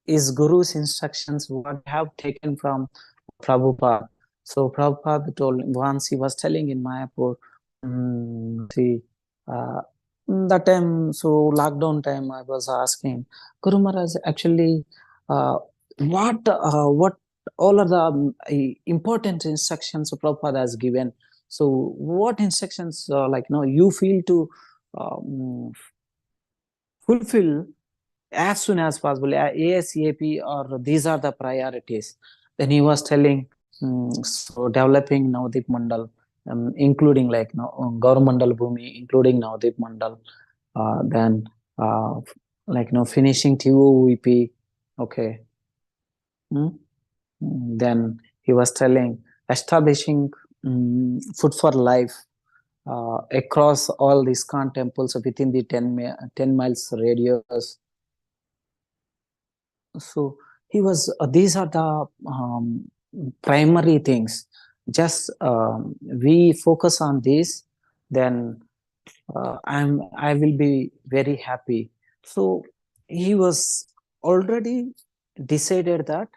his Guru's instructions, what I have taken from Prabhupada. So Prabhupada told once, he was telling in Mayapur, see, uh, that time, so lockdown time, I was asking Guru Maharaj, actually, uh, what all are the important instructions Prabhupada has given. So what instructions, you feel to um, fulfill as soon as possible, ASAP, or these are the priorities. Then he was telling, so developing Navadip Mandal, including like Gaurmandal Bhumi, including Navadip Mandal, then finishing TOVP, okay. Then he was telling establishing food for life across all these Iskcon temples within the 10 miles radius. So he was, these are the primary things. Just we focus on this, then I will be very happy. So he was already decided that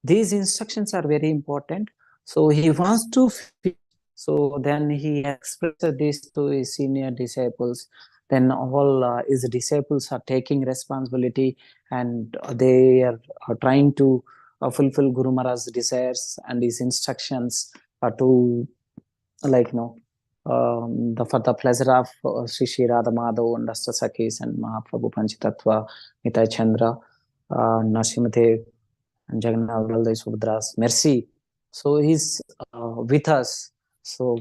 these instructions are very important. So he wants to finish. So then he expressed this to his senior disciples. Then all his disciples are taking responsibility, and they are trying to fulfill Guru Maharaj's desires and his instructions to, like, for the pleasure of Sri Sri Radha Madhav and Astasakis and Mahaprabhu Panchatattva, Nitai Chandra, Narasimhate, and Jagannath Baldev Subhadra's mercy. So he's with us. So,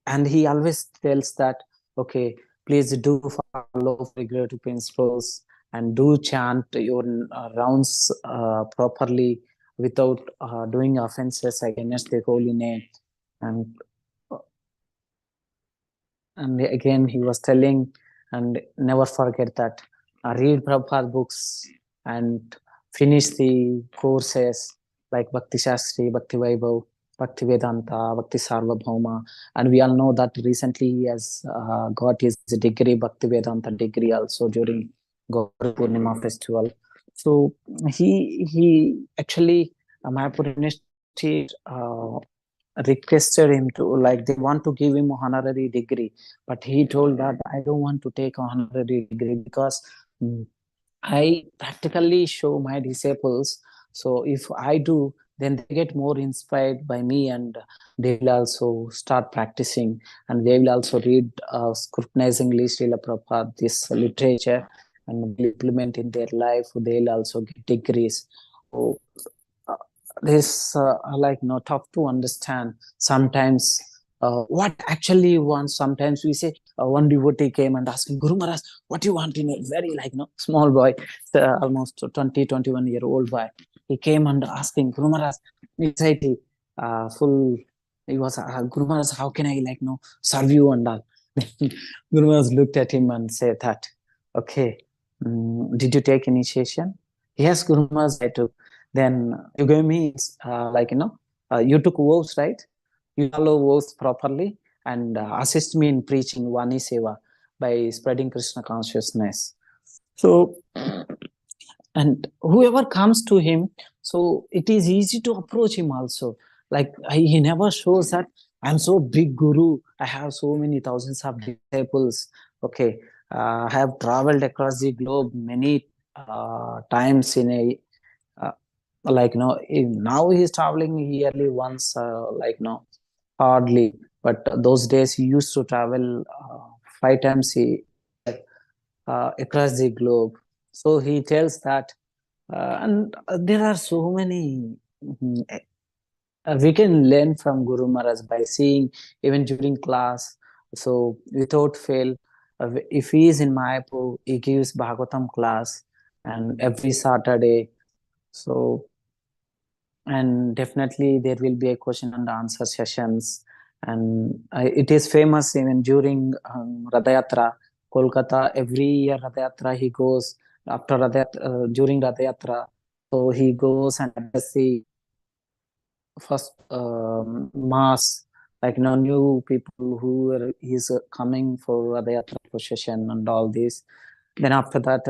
and he always tells that, okay, please do follow regulative principles and do chant your rounds properly without doing offenses against the holy name. And again he was telling, and never forget that read Prabhupada books and finish the courses like Bhakti Shastri, Bhakti Vaibhav, Bhakti Vedanta, Bhakti Sarvabhauma. And we all know that recently he has got his degree, Bhakti Vedanta degree, also during Gauri Purnima festival. So he actually, Mayapur University requested him to, like, they want to give him a honorary degree, but he told that I don't want to take a honorary degree because I practically show my disciples. So if I do, then they get more inspired by me, and they will also start practicing, and they will also read scrutinizingly Srila Prabhupada, this literature, and will implement in their life. They'll also get degrees. So uh, this like, tough to understand sometimes what actually you want. Sometimes we say, one devotee came and asked him, Guru Maharaj, what you want? In a very, like, small boy, almost 20, 21-year-old boy, he came and asking Guru Maharaj, anxiety full. He was, Guru Maharaj, how can I, like, serve you and all. Guru Maharaj looked at him and said that, okay, did you take initiation? Yes, Guru Maharaj, I took. Then you gave me, like, you took vows, right? You follow vows properly and assist me in preaching Vani Seva by spreading Krishna consciousness. So, and whoever comes to him, so it is easy to approach him also. Like, he never shows that I'm so big guru, I have so many thousands of disciples. Okay, I have traveled across the globe many times in a like, now he's traveling yearly once, like, hardly. But those days he used to travel 5 times a year across the globe. So he tells that, and there are so many we can learn from Guru Maharaj by seeing even during class. So without fail, if he is in Mayapur, he gives Bhagavatam class, and every Saturday. So, and definitely there will be a question and answer sessions, and it is famous even during Radha Kolkata. Every year Radha he goes after during Radha, so he goes and address the first mass, like, new people who is coming for Radha procession and all this. Then after that,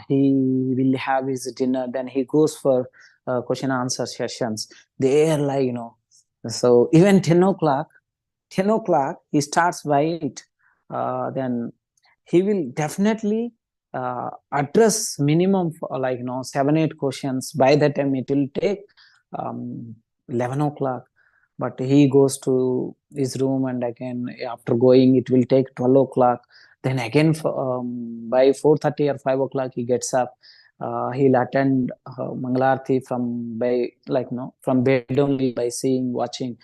he will have his dinner. Then he goes for question answer sessions. They are, like, so even 10 o'clock, he starts by it. Then he will definitely address minimum for, like, 7 8 questions. By that time it will take 11 o'clock, but he goes to his room, and again after going it will take 12 o'clock. Then again by 4:30 or 5 o'clock he gets up. He'll attend Mangalarti from, by, like, from bed only, by seeing, watching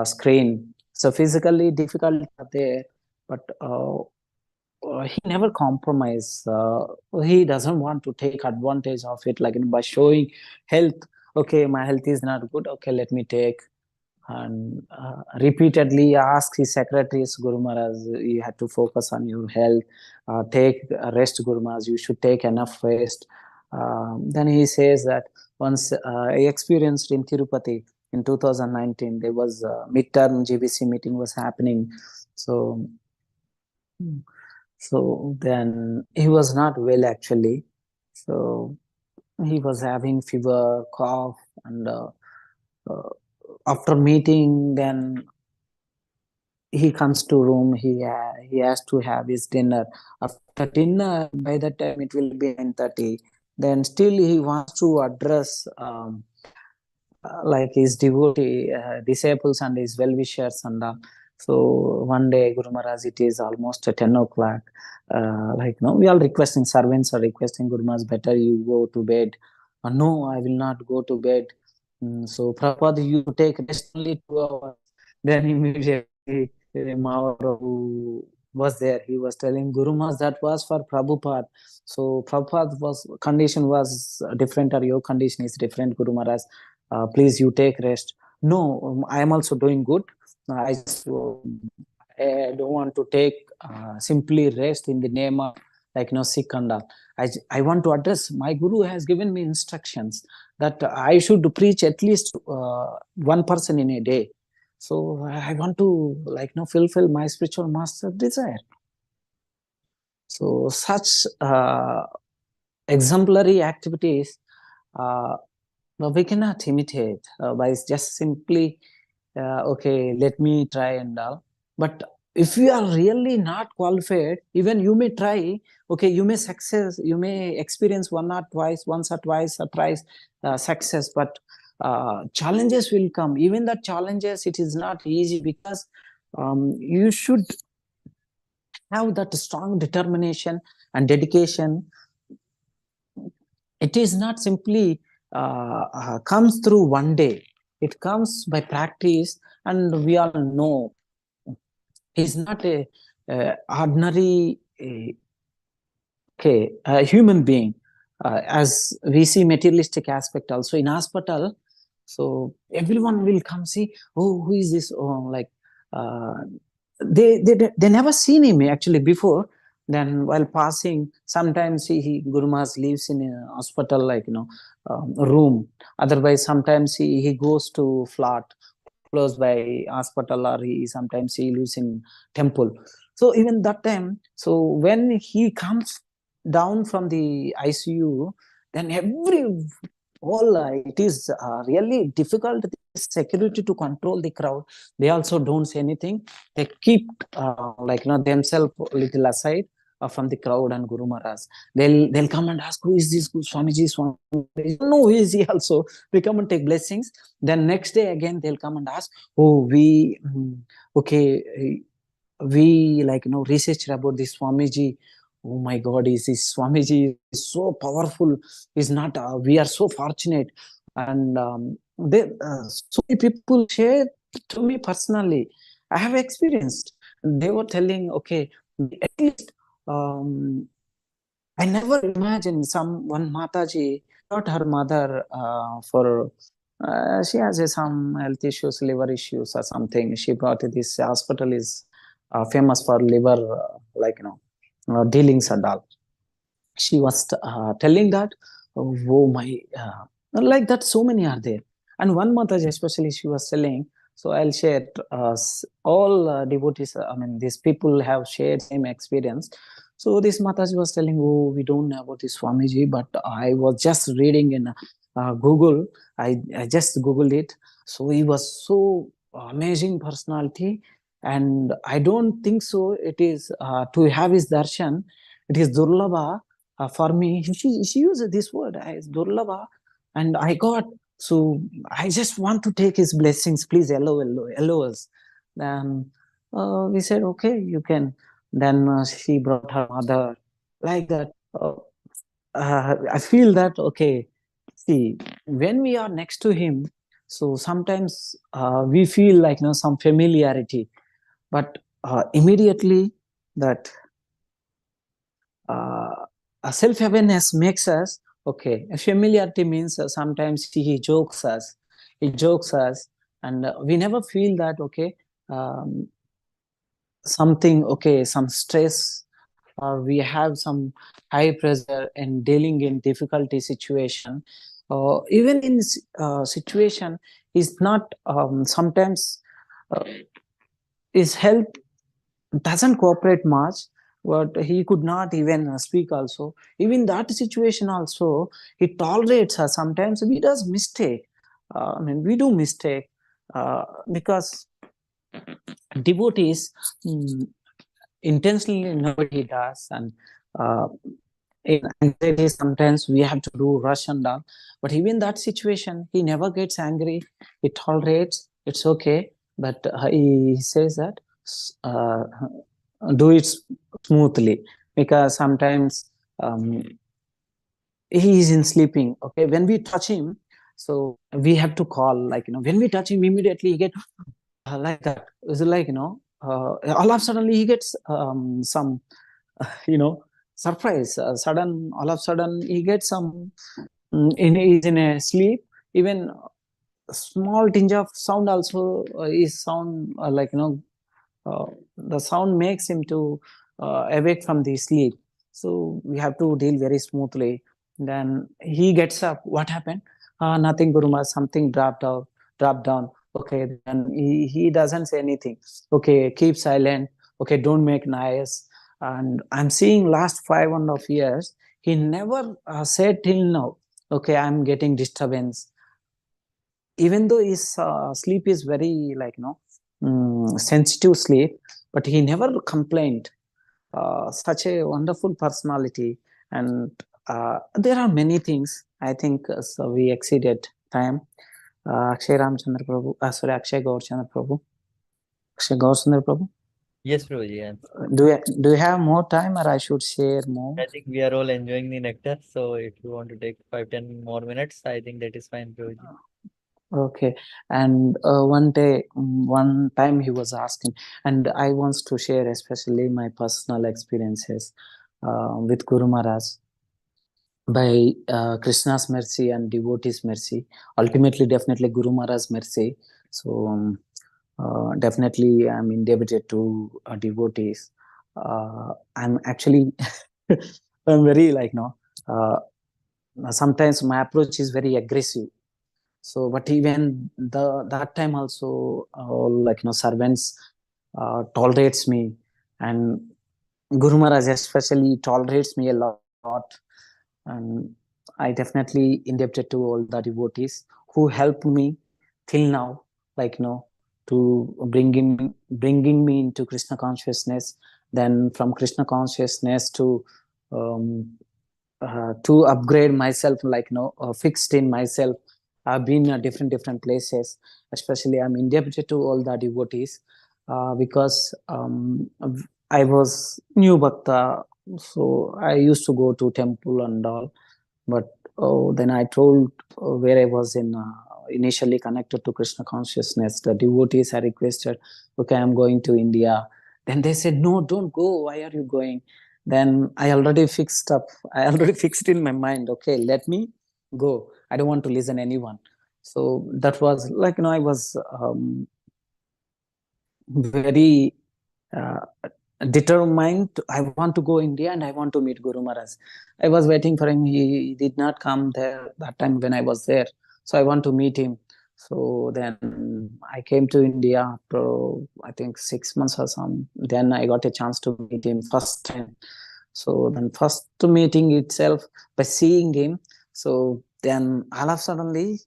screen. So physically difficult are there, but he never compromise. He doesn't want to take advantage of it, like, by showing health. Okay, my health is not good. Okay, let me take. And repeatedly ask his secretaries, Guru Maharaj, you have to focus on your health. Take rest, Guru Maharaj. You should take enough rest. Then he says that once I experienced in Tirupati in 2019, there was a midterm GBC meeting was happening. So, so then he was not well actually. So he was having fever, cough, and after meeting, then he comes to room. He has to have his dinner. After dinner, by that time it will be 9:30. Then still he wants to address like his devotee disciples and his well-wishers and all. So one day, Guru Maharaj, it is almost 10 o'clock. Like, no, we are requesting, servants are requesting, Guru Maharaj, better you go to bed. No, I will not go to bed. So, Prabhupada, you take rest only 2 hours. Then immediately, Maharaj was there. He was telling Guru Maharaj that was for Prabhupada. So, Prabhupada was condition was different, or your condition is different, Guru Maharaj. Please, you take rest. No, I am also doing good. I just I don't want to take simply rest in the name of like sick and all. I want to address. My guru has given me instructions that I should preach at least one person in a day. So I want to fulfill my spiritual master desire. So such exemplary activities we cannot imitate by just simply okay, let me try and all. But if you are really not qualified, even you may try, okay, you may success, you may experience once or twice or thrice success, but challenges will come. Even the challenges, it is not easy, because you should have that strong determination and dedication. It is not simply comes through one day. It comes by practice, and we all know he's not a ordinary human being. As we see materialistic aspect also in hospital, so everyone will come see, oh, who is this? Oh, like they never seen him actually before. Then while passing, sometimes Guru Maharaj lives in a hospital, room. Otherwise, sometimes he goes to flat close by hospital, or sometimes he lives in temple. So even that time, so when he comes down from the ICU, then it is really difficult, security, to control the crowd. They also don't say anything. They keep themselves a little aside from the crowd and Guru Maharaj. They'll come and ask, who is this Swamiji? Swamiji? No, who is he also? We come and take blessings. Then next day again they'll come and ask, oh, we researched about this Swamiji. Oh my God, is this Swamiji is so powerful? Is not we are so fortunate. And so many people share to me personally. I have experienced. They were telling, okay, at least I never imagined one Mataji got her mother for she has some health issues, liver issues or something. She brought this hospital is famous for liver, dealings and all. She was telling that, oh my, like that, so many are there. And one Mataji especially, she was telling, so I'll share all devotees, I mean, these people have shared same experience. So this Mataji was telling, oh, we don't know about this Swamiji, but I was just reading in Google. I just Googled it. So he was so amazing personality. And I don't think so it is to have his darshan, it is durlabha for me. She used this word as durlabha, and I got, so I just want to take his blessings, please allow us. Then we said, okay, you can. Then she brought her mother, like that. I feel that, okay, see, when we are next to him, so sometimes we feel like some familiarity, but immediately that a self-awareness makes us, okay, familiarity means sometimes he jokes us, and we never feel that, okay, um, something, okay, some stress, or we have some high pressure and dealing in difficulty situation. Even in situation is not sometimes his health doesn't cooperate much, but he could not even speak also. Even that situation also, he tolerates us. Sometimes we does mistake. I mean, we do mistake. Because devotees, intentionally nobody does, and in anxiety sometimes we have to do rush and all, but even that situation he never gets angry, he tolerates, it's okay, but he says that uh, do it smoothly, because sometimes he is in sleeping, okay, when we touch him, so we have to call, like, when we touch him immediately he get like that. It's like, all of suddenly he gets some you know surprise, sudden, all of sudden he gets some, he's in a sleep, even a small tinge of sound also is sound, like, uh, the sound makes him to awake from the sleep, so we have to deal very smoothly. Then he gets up, what happened? Nothing, Guruma, something dropped down. Okay, then he doesn't say anything. Okay, keep silent. Okay, don't make noise. And I'm seeing last 5.5 years, he never said till now, okay, I'm getting disturbance, even though his sleep is very, like, sensitive sleep, but he never complained. Such a wonderful personality. And there are many things, I think, so we exceeded time. Akshay Ramchandra Prabhu, sorry, Akshay Gaurchandra Prabhu, Akshay Gaurchandra Prabhu, Yes, Prabhuji. And do you have more time, or I should share more? I think we are all enjoying the nectar. So if you want to take 5-10 more minutes, I think that is fine, Prabhuji. Okay. And one time he was asking, and I wants to share especially my personal experiences with Guru Maharaj. By Krishna's mercy and devotees' mercy, ultimately, definitely Guru Maharaj's mercy. So definitely, I'm indebted to devotees. I'm actually, I'm very, like, uh, sometimes my approach is very aggressive. So, but even that time also, like, servants tolerates me, and Guru Maharaj especially tolerates me a lot. And I definitely indebted to all the devotees who helped me till now, like, to bringing me into Krishna consciousness. Then from Krishna consciousness um, to upgrade myself, like, fixed in myself. I've been at different places. Especially, I'm indebted to all the devotees because I was new bhakta, so I used to go to temple and all. But then I told where I was in. Initially connected to Krishna consciousness, the devotees had requested, okay, I'm going to India. Then they said, no, don't go. Why are you going? Then I already fixed up. I already fixed in my mind, okay, let me go. I don't want to listen anyone. So that was like, I was very uh, determined. I want to go India and I want to meet Guru Maharaj. I was waiting for him. He did not come there that time when I was there. So I want to meet him. So then I came to India after, I think, 6 months or some. Then I got a chance to meet him first time. So then first meeting itself, by seeing him, so then all of suddenly,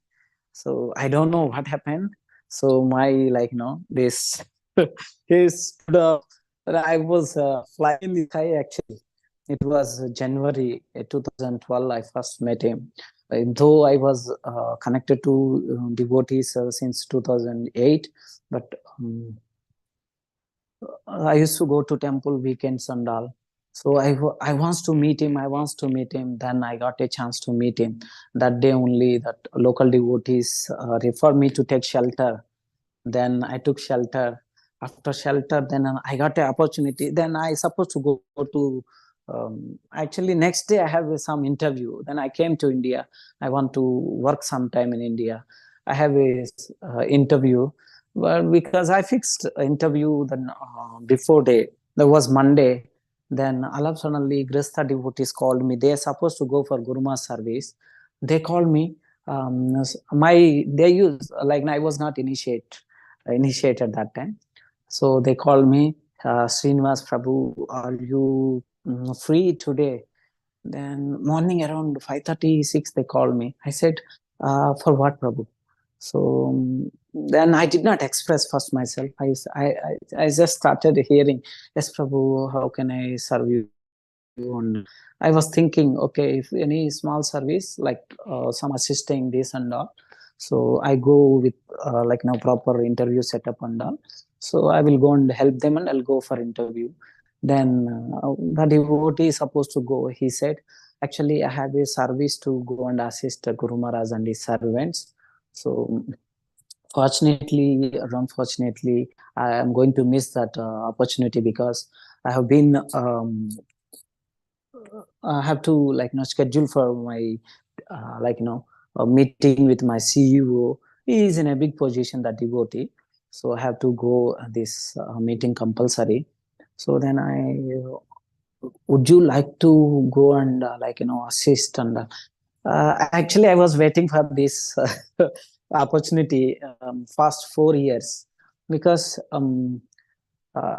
so I don't know what happened. So my, like, this he stood up. And I was flying in the sky actually. It was January 2012. I first met him. Though I was connected to devotees since 2008, but I used to go to temple weekends and all. So I wants to meet him. I wants to meet him. Then I got a chance to meet him that day only. That local devotees referred me to take shelter. Then I took shelter. After shelter, then I got an opportunity. Then I supposed to go to. Actually, next day I have some interview. Then I came to India. I want to work sometime in India. I have a interview. Well, because I fixed interview then before day. That was Monday. Then all of suddenly, Grista devotees called me. They are supposed to go for Guruma service. They called me. They use, like, I was not initiated that time. So they called me, Srinivas Prabhu, are you free today? Then morning around 5:36, they called me. I said, for what, Prabhu? So then I did not express first myself. I just started hearing, yes, Prabhu, how can I serve you? And I was thinking, okay, if any small service like some assisting this and all, so I go with like now proper interview setup and all. So I will go and help them, and I'll go for interview. Then the devotee is supposed to go. He said, actually, I have a service to go and assist Guru Maharaj and his servants. So fortunately or unfortunately, I am going to miss that opportunity, because I have been I have to like schedule for my like a meeting with my CEO. He is in a big position, that devotee, so I have to go this meeting compulsory. So then would you like to go and assist? And actually, I was waiting for this opportunity past 4 years, because uh,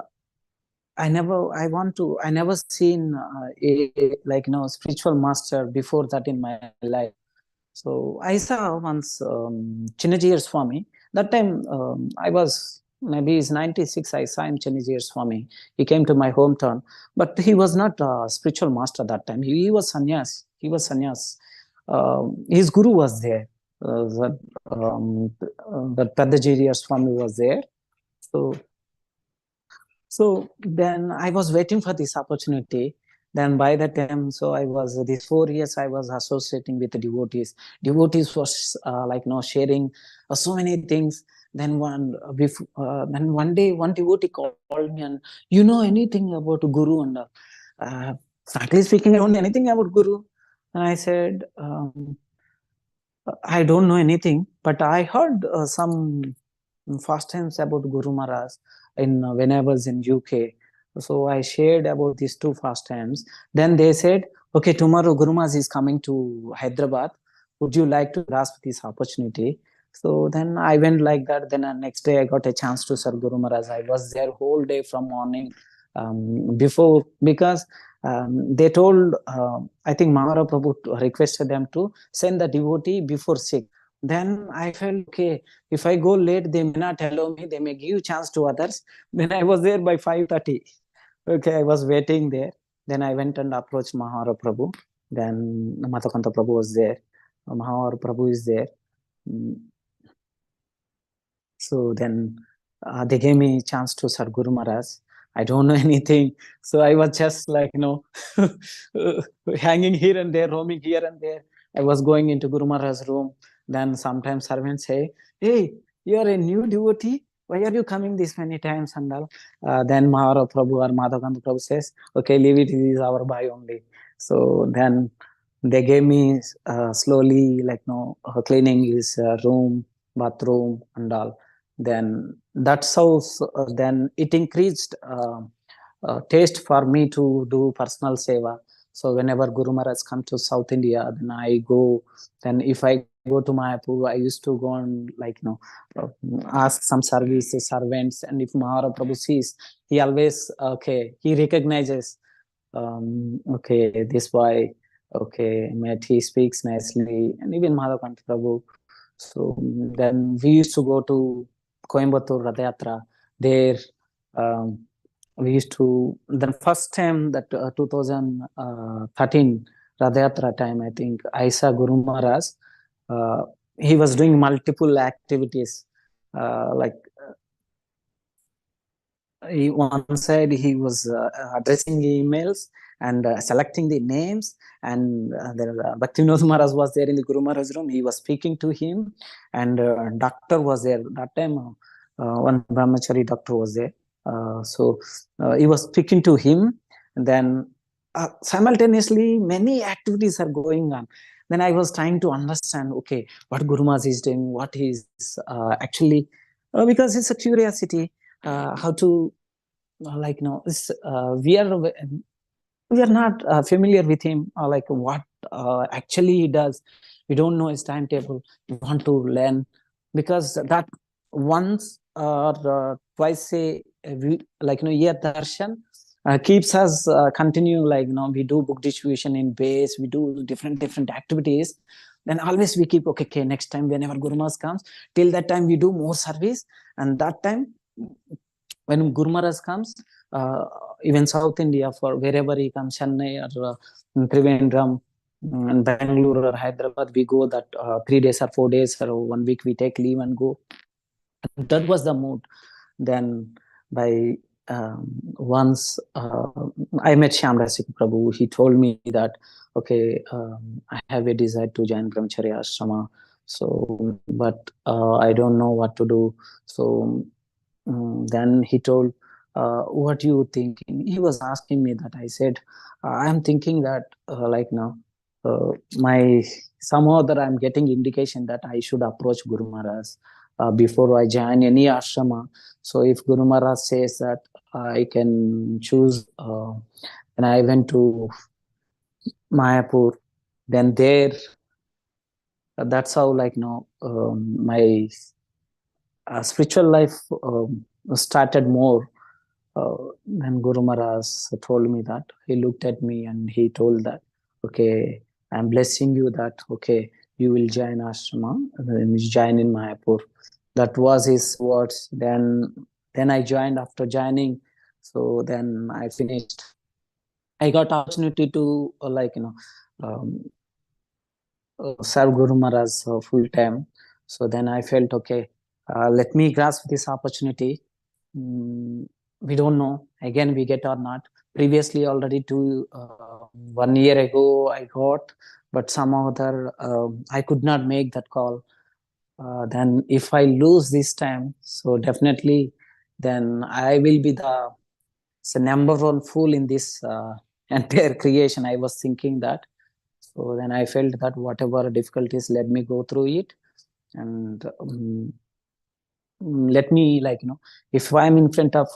I never seen a like spiritual master before that in my life. So I saw once Chinnajiyar Swami. That time I was maybe it's 96. I saw him, Chinnajiyar Swami. He came to my hometown, but he was not a spiritual master that time. He was sannyas. He was sannyas. His guru was there. That Padajiriya Swami was there. So then I was waiting for this opportunity. Then by the time, so I was these 4 years I was associating with the devotees. Devotees was sharing so many things. Then then one day one devotee called me, and you know anything about Guru? And frankly speaking, I don't know anything about Guru. And I said, I don't know anything, but I heard some pastimes about Guru Maharaj when I was in UK. So I shared about these two pastimes. Then they said, okay, tomorrow Guru Maharaj is coming to Hyderabad. Would you like to grasp this opportunity? So then I went like that. Then next day I got a chance to serve Guru Maharaj. I was there whole day from morning before, because they told, I think Mahara Prabhu requested them to send the devotee before 6. Then I felt, okay, if I go late, they may not allow me. They may give chance to others. Then I was there by 5:30. Okay, I was waiting there. Then I went and approached Mahara Prabhu. Then Matakanta Prabhu was there. Mahara Prabhu is there. Mm, So then they gave me a chance to serve Guru Maharaj. I don't know anything. So I was just like, hanging here and there, roaming here and there. I was going into Guru Maharaj's room. Then sometimes servants say, hey, you are a new devotee. Why are you coming this many times? And all. Then Mahara Prabhu or Madhavakanta Prabhu says, okay, leave it, it is our boy only. So then they gave me slowly, cleaning his room, bathroom, and all. Then that's how then it increased taste for me to do personal seva. So whenever Guru Maharaj come to South India, then I go. Then if I go to Mayapur, I used to go and uh, ask some services, servants. And if Mahara Prabhu sees, he always he recognizes, okay, this boy, okay, he speaks nicely. And even Madhavakanta Prabhu. So then we used to go to Coimbatore Radhayatra. There, we used to, the first time that 2013 Radhayatra time, I think, I saw Guru Maharaj. Uh, he was doing multiple activities. Like one side, he was addressing emails and selecting the names. And Bhaktivinoda Maharaj was there in the Guru Maharaj room. He was speaking to him, and doctor was there that time. One brahmacari doctor was there. So he was speaking to him. And then simultaneously, many activities are going on. Then I was trying to understand, okay, what Guru Maharaj is doing, what he is actually, because it's a curiosity. How to we are not familiar with him, what actually he does. We don't know his timetable. We want to learn, because that once or twice a year darshan keeps us continue, we do book distribution in base, we do different activities. then always we keep, okay, next time whenever Guru Maharaj comes, till that time we do more service. And that time when Guru Maharaj comes, even South India, for wherever he comes, Chennai or Trivandrum, and Bangalore or Hyderabad, we go that 3 days or 4 days or 1 week, we take leave and go. And that was the mood. Then by once I met Shyamrasi Prabhu, he told me that, okay, I have a desire to join brahmacari ashrama, so but I don't know what to do. So then he told, what you thinking? He was asking me that. I said, I'm thinking that like now my somehow that I'm getting indication that I should approach Guru Maharaj before I join any ashrama. So if Guru Maharaj says that I can choose, and I went to Mayapur, then there, that's how like my spiritual life started more. Then Guru Maharaj told me that. He looked at me and he told that, okay, I'm blessing you that, okay, you will join ashrama, and join in Mayapur. That was his words. Then I joined. After joining, so then I finished. I got opportunity to um, serve Guru Maharaj full time. So then I felt, okay, let me grasp this opportunity. We don't know again we get or not. Previously already 1 year ago I got, but somehow other I could not make that call. Then if I lose this time, so definitely then I will be the number one fool in this entire creation. I was thinking that. So then I felt that whatever difficulties, let me go through it, and let me if I'm in front of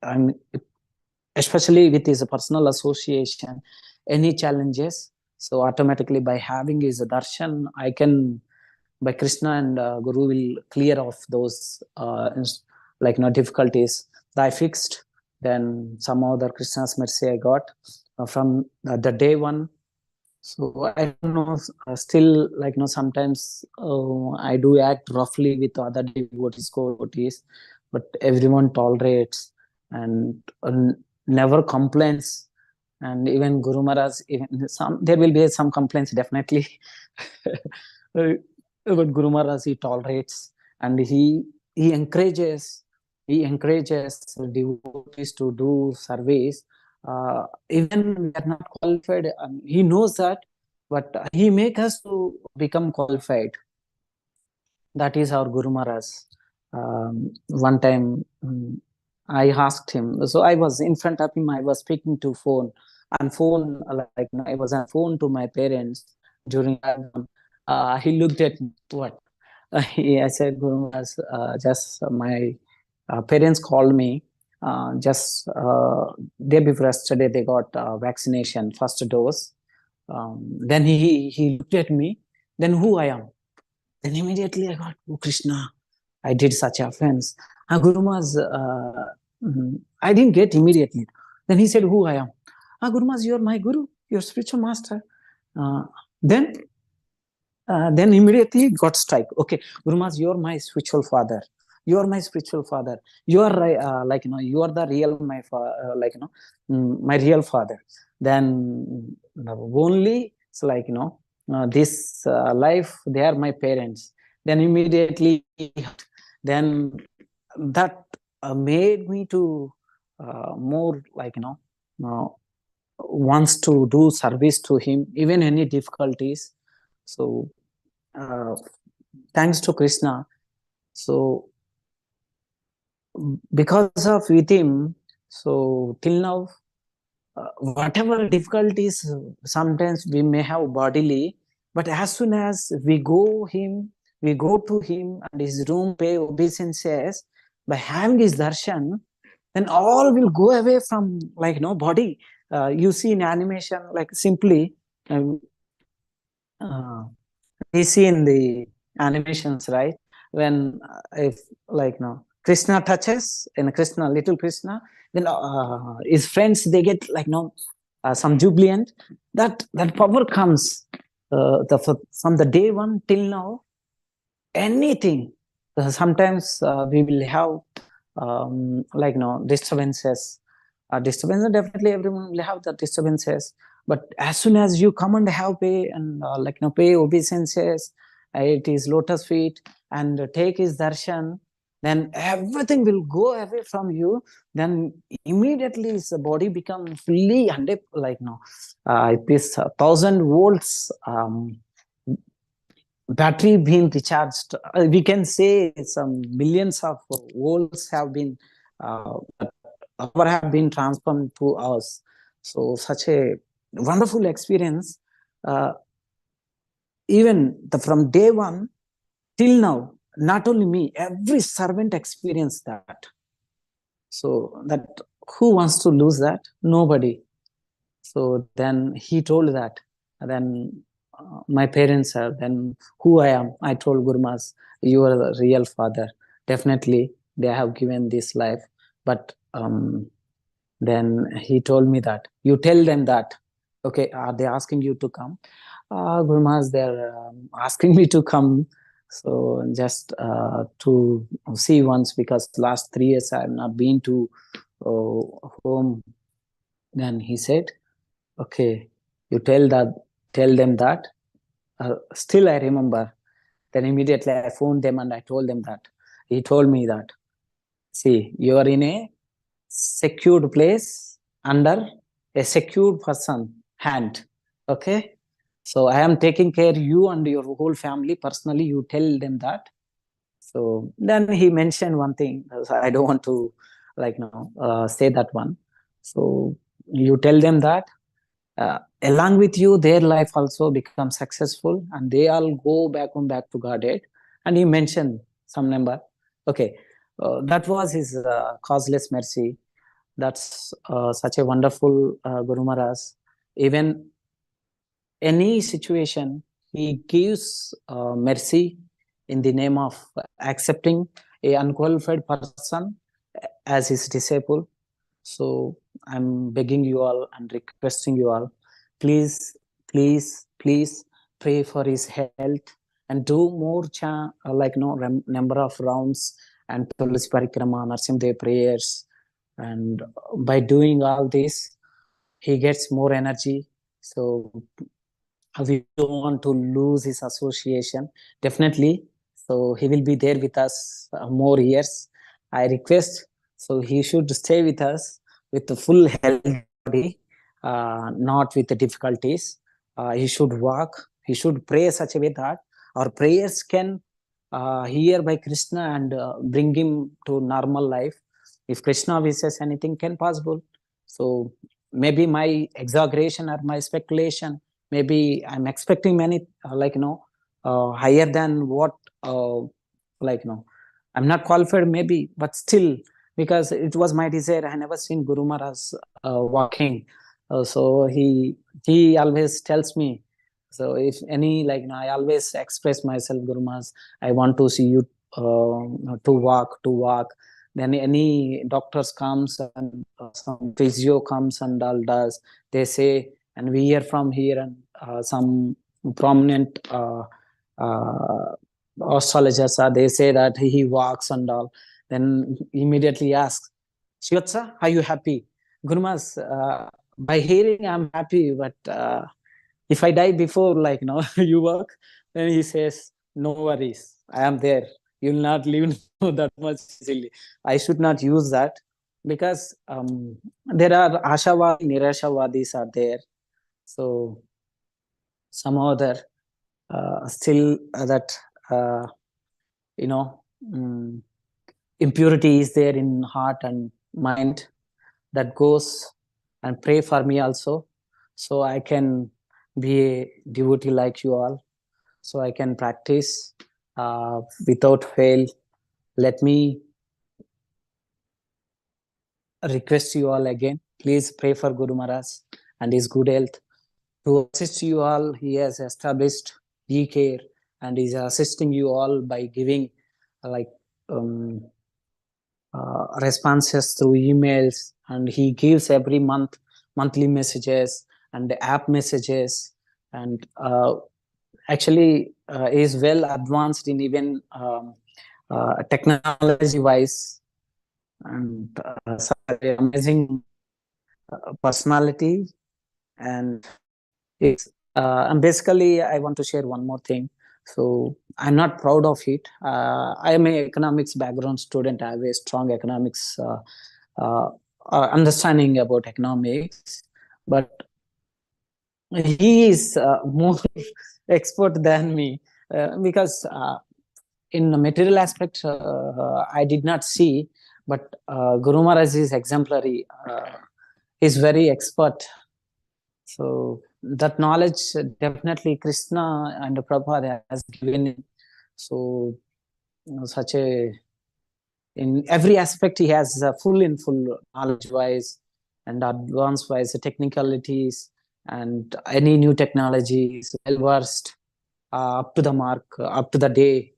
I'm especially with his personal association, any challenges, so automatically by having his darshan, I can, by Krishna and Guru will clear off those difficulties that I fixed. Then somehow the Krishna's mercy I got from the day one. So I don't know, still sometimes I do act roughly with other devotees, but everyone tolerates and never complains. And even Guru Maharaj, even there will be some complaints definitely, but Guru Maharaj, he tolerates, and he encourages devotees to do service. Even we are not qualified, he knows that, but he make us to become qualified. That is our Guru Maharaj. One time I asked him, so I was in front of him, I was speaking to phone, on phone, I was on phone to my parents during he looked at me, what? I said, Guru Maharaj, just my parents called me, just day before yesterday, they got vaccination, first dose. Then he looked at me, then who I am? Then immediately I got, oh Krishna, I did such offense. Guru Maharaj, I didn't get immediately. Then he said, who I am? Guru Maharaj, you're my Guru, you're spiritual master. Then immediately got strike. Okay, Guru Maharaj, you're my spiritual father. You are my spiritual father. You are you are the real my my real father. Then only it's this life, they are my parents. Then immediately, then that made me to more wants to do service to him, even any difficulties. So thanks to Krishna. So because of with him, so till now, whatever difficulties sometimes we may have bodily, but as soon as we go to him and his room, pay obeisances, by having his darshan, then all will go away from body. You see in animation, simply we see in the animations, right? When if Krishna touches, and Krishna, little Krishna, then his friends, they get some jubilant. That power comes. from the day one till now, anything. Sometimes we will have disturbances. Disturbances, definitely everyone will have the disturbances. But as soon as you come and have pay and pay obeisances, it is lotus feet and take his darshan, then everything will go away from you. Then immediately his body become fully 100, this 1,000 volts battery being recharged. We can say some millions of volts have been power have been transformed to us. So such a wonderful experience. Even from day one till now, not only me, every servant experienced that. So that who wants to lose that? Nobody. So then he told that. Then my parents are, then who I am? I told Guru Maharaj, you are the real father. Definitely, they have given this life. But then he told me that, you tell them that, okay, are they asking you to come? Guru Maharaj, they're asking me to come. So just to see once, because last 3 years I have not been to home. Then he said, okay, you tell them that. Still I remember. Then immediately I phoned them and I told them that. He told me that, see, you are in a secured place under a secured person hand. Okay. So I am taking care of you and your whole family personally. You tell them that. So then he mentioned one thing. I don't want to say that one. So you tell them that along with you, their life also becomes successful and they all go back to Godhead. And he mentioned some number. Okay, that was his causeless mercy. That's such a wonderful Guru Maharaj. Even any situation, he gives mercy in the name of accepting a unqualified person as his disciple. So I'm begging you all and requesting you all, please, please pray for his health and do more number of rounds and Tulsi Parikrama, Narsimdev prayers. And by doing all this, he gets more energy. So we don't want to lose his association. Definitely. So he will be there with us more years. I request. So he should stay with us with the full healthy body, not with the difficulties. He should walk. He should pray such a way that our prayers can hear by Krishna and bring him to normal life. If Krishna wishes, anything can possible. So maybe my exaggeration or my speculation, maybe I'm expecting many higher than what I'm not qualified maybe, but still, because it was my desire. I never seen Guru Maharaj walking. So he always tells me, so if any I always express myself, Guru Maharaj, I want to see you to walk. Then any doctors comes and some physio comes and all does, they say, and we hear from here, and some prominent astrologers they say that he walks and all. Then immediately asks, Srivatsa, are you happy? Guru Maharaj, by hearing I'm happy, but if I die before you work, then he says, no worries, I am there. You'll not leave that much easily. I should not use that, because there are Ashavadi, Nirashavadis are there. So some other still that impurity is there in heart and mind, that goes and pray for me also, so I can be a devotee like you all, so I can practice without fail. Let me request you all again, please pray for Guru Maharaj and his good health. To assist you all, he has established e-care and is assisting you all by giving responses through emails, and he gives every monthly messages and app messages, and actually is well advanced in even technology wise, and such an amazing personality. And it's and basically I want to share one more thing. So I'm not proud of it. I am a economics background student. I have a strong economics uh, understanding about economics, but he is more expert than me, because in the material aspect I did not see, but Guru Maharaj is exemplary. He's very expert. So that knowledge definitely Krishna and Prabhupada has given him. So such a, in every aspect he has full in full knowledge wise and advanced wise technicalities, and any new technology is well versed, up to the mark, up to the date.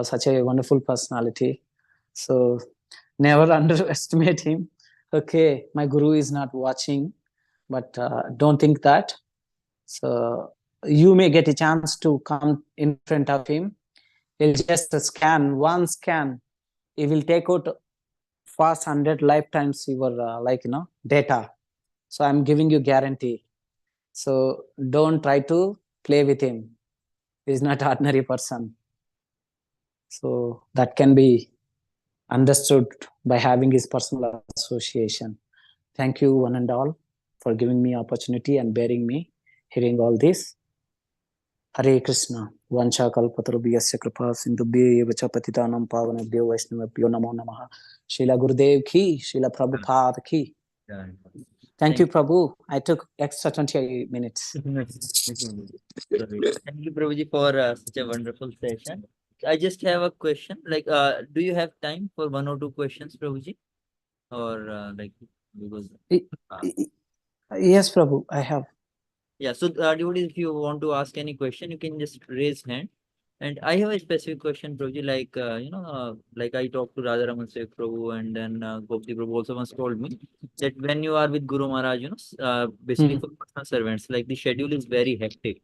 Such a wonderful personality. So never underestimate him. Okay, my guru is not watching, but don't think that. So you may get a chance to come in front of him. He'll just scan, one scan. He will take out fast 100 lifetimes your data. So I'm giving you guarantee. So don't try to play with him. He's not ordinary person. So that can be understood by having his personal association. Thank you one and all for giving me opportunity and bearing me hearing all this. Hare Krishna. Vancha kalpatarubhyasya kripa sindhubhye vacha patitanam pavanebhyo vaishnavabhyo namo namaha. Srila Gurudev ki, Srila Prabhupada ki. Thank you, Prabhu. I took extra 20 minutes. Thank you, Prabhuji, for such a wonderful session. I just have a question. Like, do you have time for one or two questions, Prabhuji? Or because Yes, Prabhu, I have. yeah. So, devotees, if you want to ask any question, you can just raise hand. And I have a specific question, Prabhuji. Like, like I talked to Radharaman Sek Prabhu, and then Gopti Prabhu also once told me that when you are with Guru Maharaj, basically for personal servants, like the schedule is very hectic.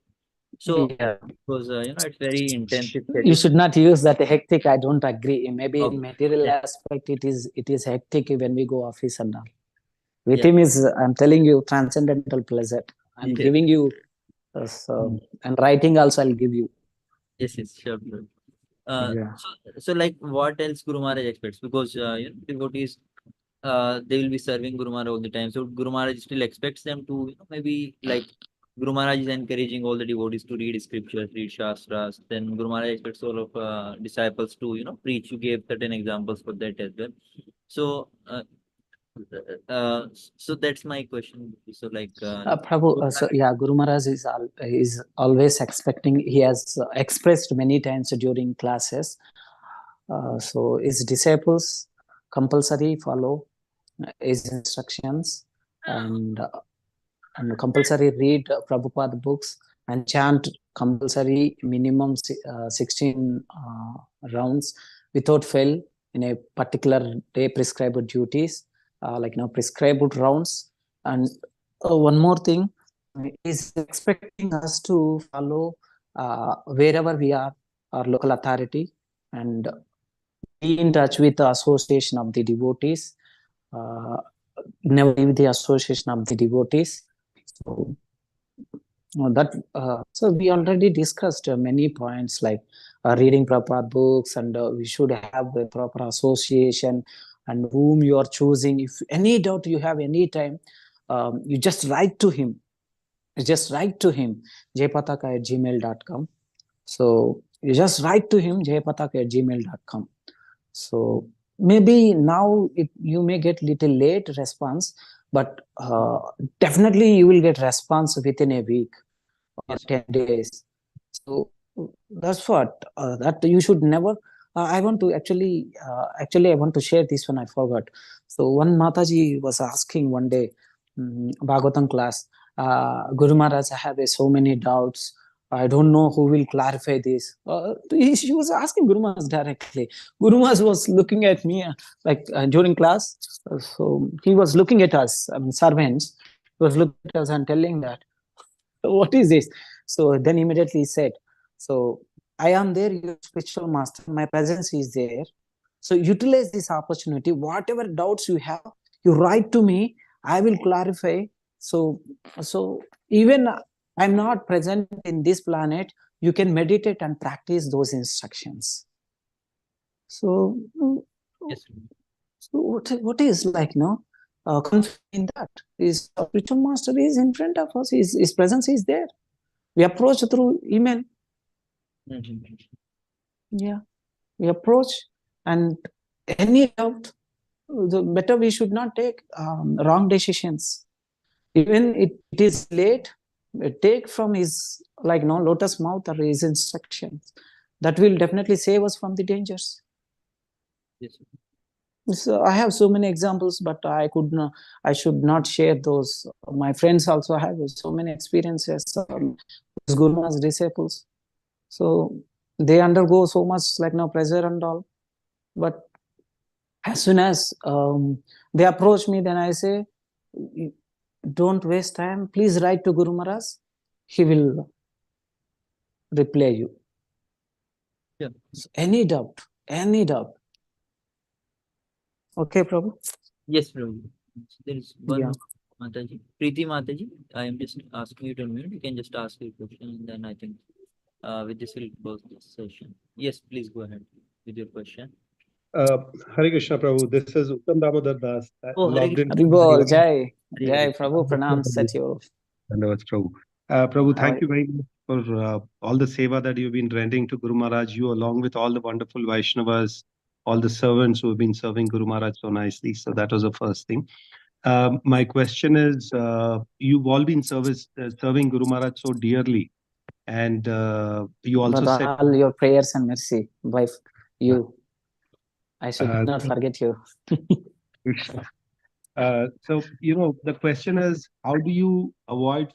So, Yeah. because it's very intensive You schedule. should not use that hectic. I don't agree. Maybe in Okay. material Yeah. aspect, it is hectic when we go office and all. With Yeah. him is, I'm telling you, transcendental pleasure. I'm Yeah. giving you, and writing also I'll give you. Yes, yes, sure, sure. Yeah. So like what else Guru Maharaj expects? Because devotees, they will be serving Guru Maharaj all the time. So Guru Maharaj still expects them to, maybe like Guru Maharaj is encouraging all the devotees to read scriptures, read shastras. Then Guru Maharaj expects all of disciples to, preach. You gave certain examples for that as well. So, so that's my question. So like, Prabhu, so yeah, Guru Maharaj is always expecting. He has expressed many times during classes. So his disciples compulsory follow his instructions, and compulsory read Prabhupada books and chant compulsory minimum 16 rounds without fail in a particular day prescribed duties, prescribed rounds. And one more thing is expecting us to follow wherever we are, our local authority, and be in touch with the association of the devotees. Never leave the association of the devotees. So so we already discussed many points like reading proper books, and we should have a proper association, and whom you are choosing. If any doubt you have any time, you just write to him. Jayapataka@gmail.com. So you just write to him, jayapataka@gmail.com. So maybe now you may get little late response, but definitely you will get response within a week or yes. 10 days. So that's what that you should never. I want to actually I want to share this one. I forgot. So one Mataji was asking one day, Bhagavatam class, Guru Maharaj, I have so many doubts. I don't know who will clarify this. She was asking Guru Maharaj directly. Guru Maharaj was looking at me during class. So he was looking at us, servants. He was looking at us and telling that, what is this? So then immediately he said, So I am there, your spiritual master. My presence is there. So utilize this opportunity. Whatever doubts you have, you write to me. I will clarify. So even I'm not present in this planet, you can meditate and practice those instructions. So, Yes. so what is like, in that is spiritual master is in front of us. His presence is there. We approach through email. Yeah, we approach, and any doubt, the better we should not take wrong decisions. Even it is late, take from his lotus mouth or his instructions. That will definitely save us from the dangers. Yes. So I have so many examples, but I should not share those. My friends also have so many experiences. Guru Maharaj's disciples, so they undergo so much pressure and all. But as soon as they approach me, then I say, don't waste time. Please write to Guru Maharaj. He will reply you. Yeah. So any doubt. Okay, Prabhu. Yes, Prabhu. There is one Yeah. Mataji. Preeti Mataji, I am just asking you to unmute. You can just ask your question, and then I think with this will close this session. Yes, please go ahead with your question. Hare Krishna Prabhu, this is Uttam Damodar Das. Oh, Hare Logged in. Haribol, Jai Hare Prabhu, pranam Satyo. Dhanyavad, Prabhu. Prabhu, Hi. thank you very much for all the seva that you've been rendering to Guru Maharaj, you along with all the wonderful Vaishnavas, all the servants who have been serving Guru Maharaj so nicely. So that was the first thing. My question is, you've all been serving Guru Maharaj so dearly, and you also But said all your prayers and mercy by you. I should not forget you. So, the question is, how do you avoid,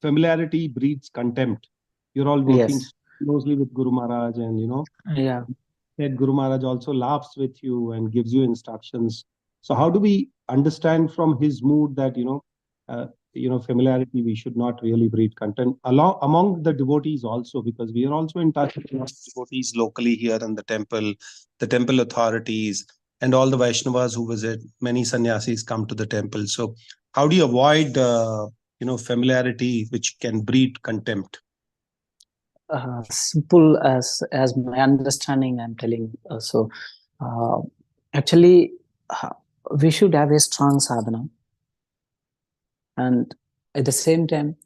familiarity breeds contempt. You're all working Yes. closely with Guru Maharaj, and, Yeah. that Guru Maharaj also laughs with you and gives you instructions. So how do we understand from his mood that, familiarity, we should not really breed contempt among the devotees also, because we are also in touch with devotees locally here in the temple authorities, and all the Vaishnavas who visit. Many sannyasis come to the temple. So how do you avoid, familiarity which can breed contempt? Simple as my understanding, I'm telling. Actually, we should have a strong sadhana, and at the same time,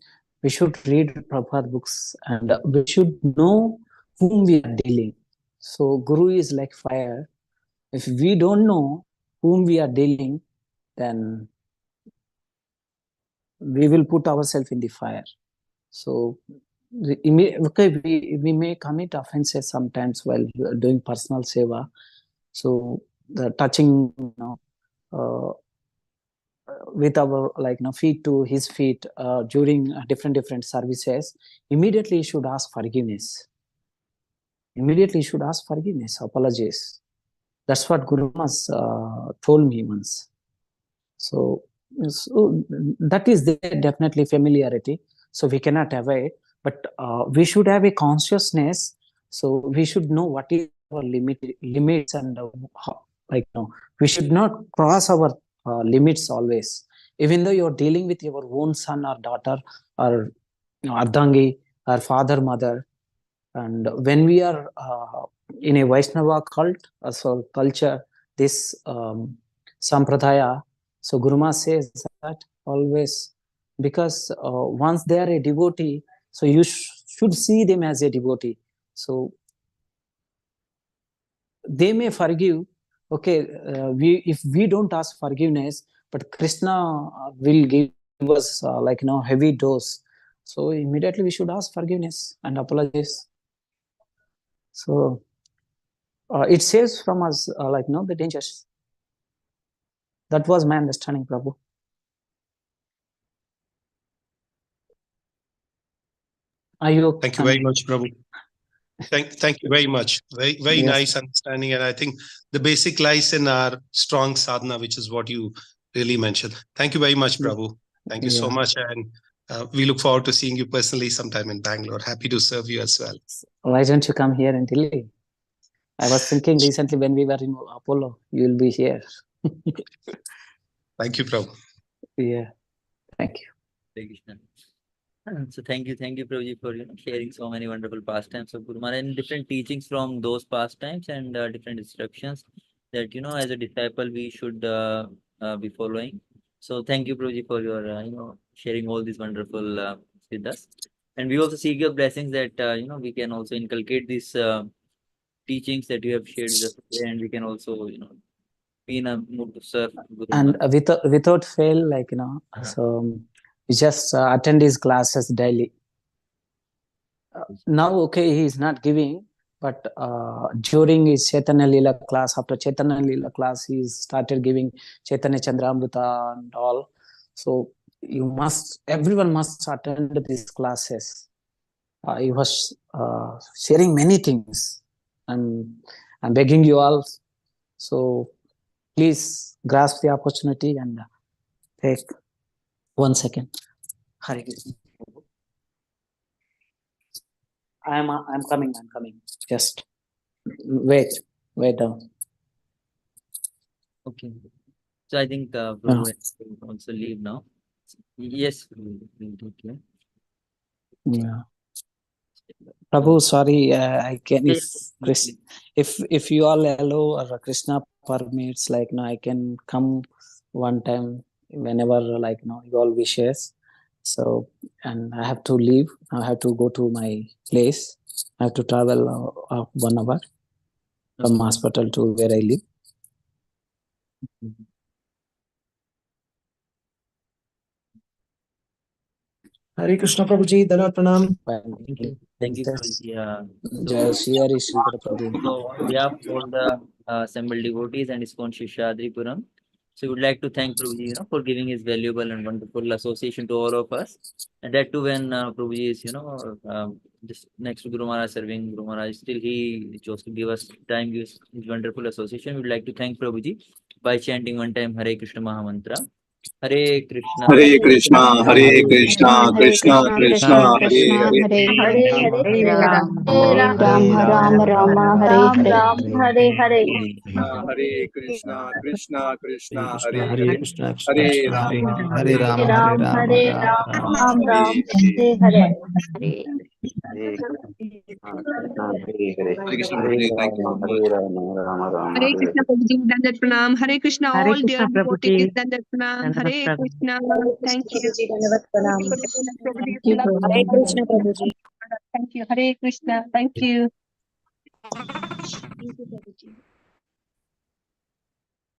we should read Prabhupada books, and we should know whom we are dealing. So Guru is like fire. If we don't know whom we are dealing, then we will put ourselves in the fire. So we may commit offenses sometimes while doing personal seva. So the touching, with our feet to his feet during different services, immediately you should ask forgiveness. Apologies. That's what Guru Maharaj told me once. So that is there, definitely familiarity. So we cannot avoid, but we should have a consciousness. So we should know what is our limits, and we should not cross our limits always. Even though you're dealing with your own son or daughter, or Ardangi, or father, mother, and when we are in a Vaishnava cult, so culture, this sampradaya, so Guru Maharaj says that always, because once they are a devotee, so you should see them as a devotee. So they may forgive. Okay, if we don't ask forgiveness, but Krishna will give us heavy dose. So immediately we should ask forgiveness and apologize. So it saves from us the dangers. That was my understanding, Prabhu. Are you okay? Thank you very much, Prabhu. Thank you very much. Very Yes. nice understanding, and I think the basic lies in our strong sadhana, which is what you really mentioned. Thank you very much, Prabhu. Thank you so Yeah. much, and We look forward to seeing you personally sometime in Bangalore. Happy to serve you as well. Why don't you come here in Delhi? I was thinking recently when we were in Apollo, you will be here. Thank you, Prabhu. Yeah, thank you. Hare Krishna. So thank you, Prabhuji, for sharing so many wonderful pastimes of Guru Maharaj and different teachings from those pastimes and different instructions that as a disciple we should be following. So thank you, Prabhuji, for your sharing all these wonderful with us. And we also seek your blessings that we can also inculcate these teachings that you have shared with us today, and we can also be in a mood to serve Guru And Maharaj. without fail, so you just attend his classes daily. Now, okay, he is not giving, but during his Chaitanya Leela class, after Chaitanya Leela class, he started giving Chaitanya Chandramrita and all. So everyone must attend these classes. He was sharing many things, and I'm begging you all. So please grasp the opportunity and take 1 second. Hare Krishna. I'm coming. Just wait down. Okay. So I think Prabhu will also leave now. Yes, we'll take care. Yeah. Prabhu, sorry, I can if you all allow or Krishna permits, I can come one time whenever you all wishes. So, and I have to leave. I have to go to my place. I have to travel 1 hour from hospital to where I live. Hare Krishna Prabhuji, Dana Pranam. Thank you, Prabhuji. Jai Shri Hari Sridhar Prabhu. So on behalf of all the assembled devotees and Iskcon Seshadripuram, so we would like to thank Prabhuji, for giving his valuable and wonderful association to all of us. And that too when Prabhuji is, just next to Guru Maharaj, serving Guru Maharaj, still he chose to give us time, gives his wonderful association. We would like to thank Prabhuji by chanting one time Hare Krishna Mahamantra. Hare Krishna, Hare Krishna, Hare Krishna, Krishna Krishna, Hare Hare. Hare Ram, Hare Ram Rama, Hare Hare. Hare Krishna, Krishna Krishna, Hare Hare Krishna, Hare Rama, Hare Rama, Ram, Ram Hare Hare. Hare Krishna, thank you so much. Hare Krishna Prabhuji, Dandat Pranam. Hare Krishna, Hare all Krishna, dear devotees, Prabhuji. Dandat Pranam. Hare Krishna, thank you. Hare Krishna, Prabhuji. Thank you. Hare Krishna, thank you. Thank you, Prabhuji.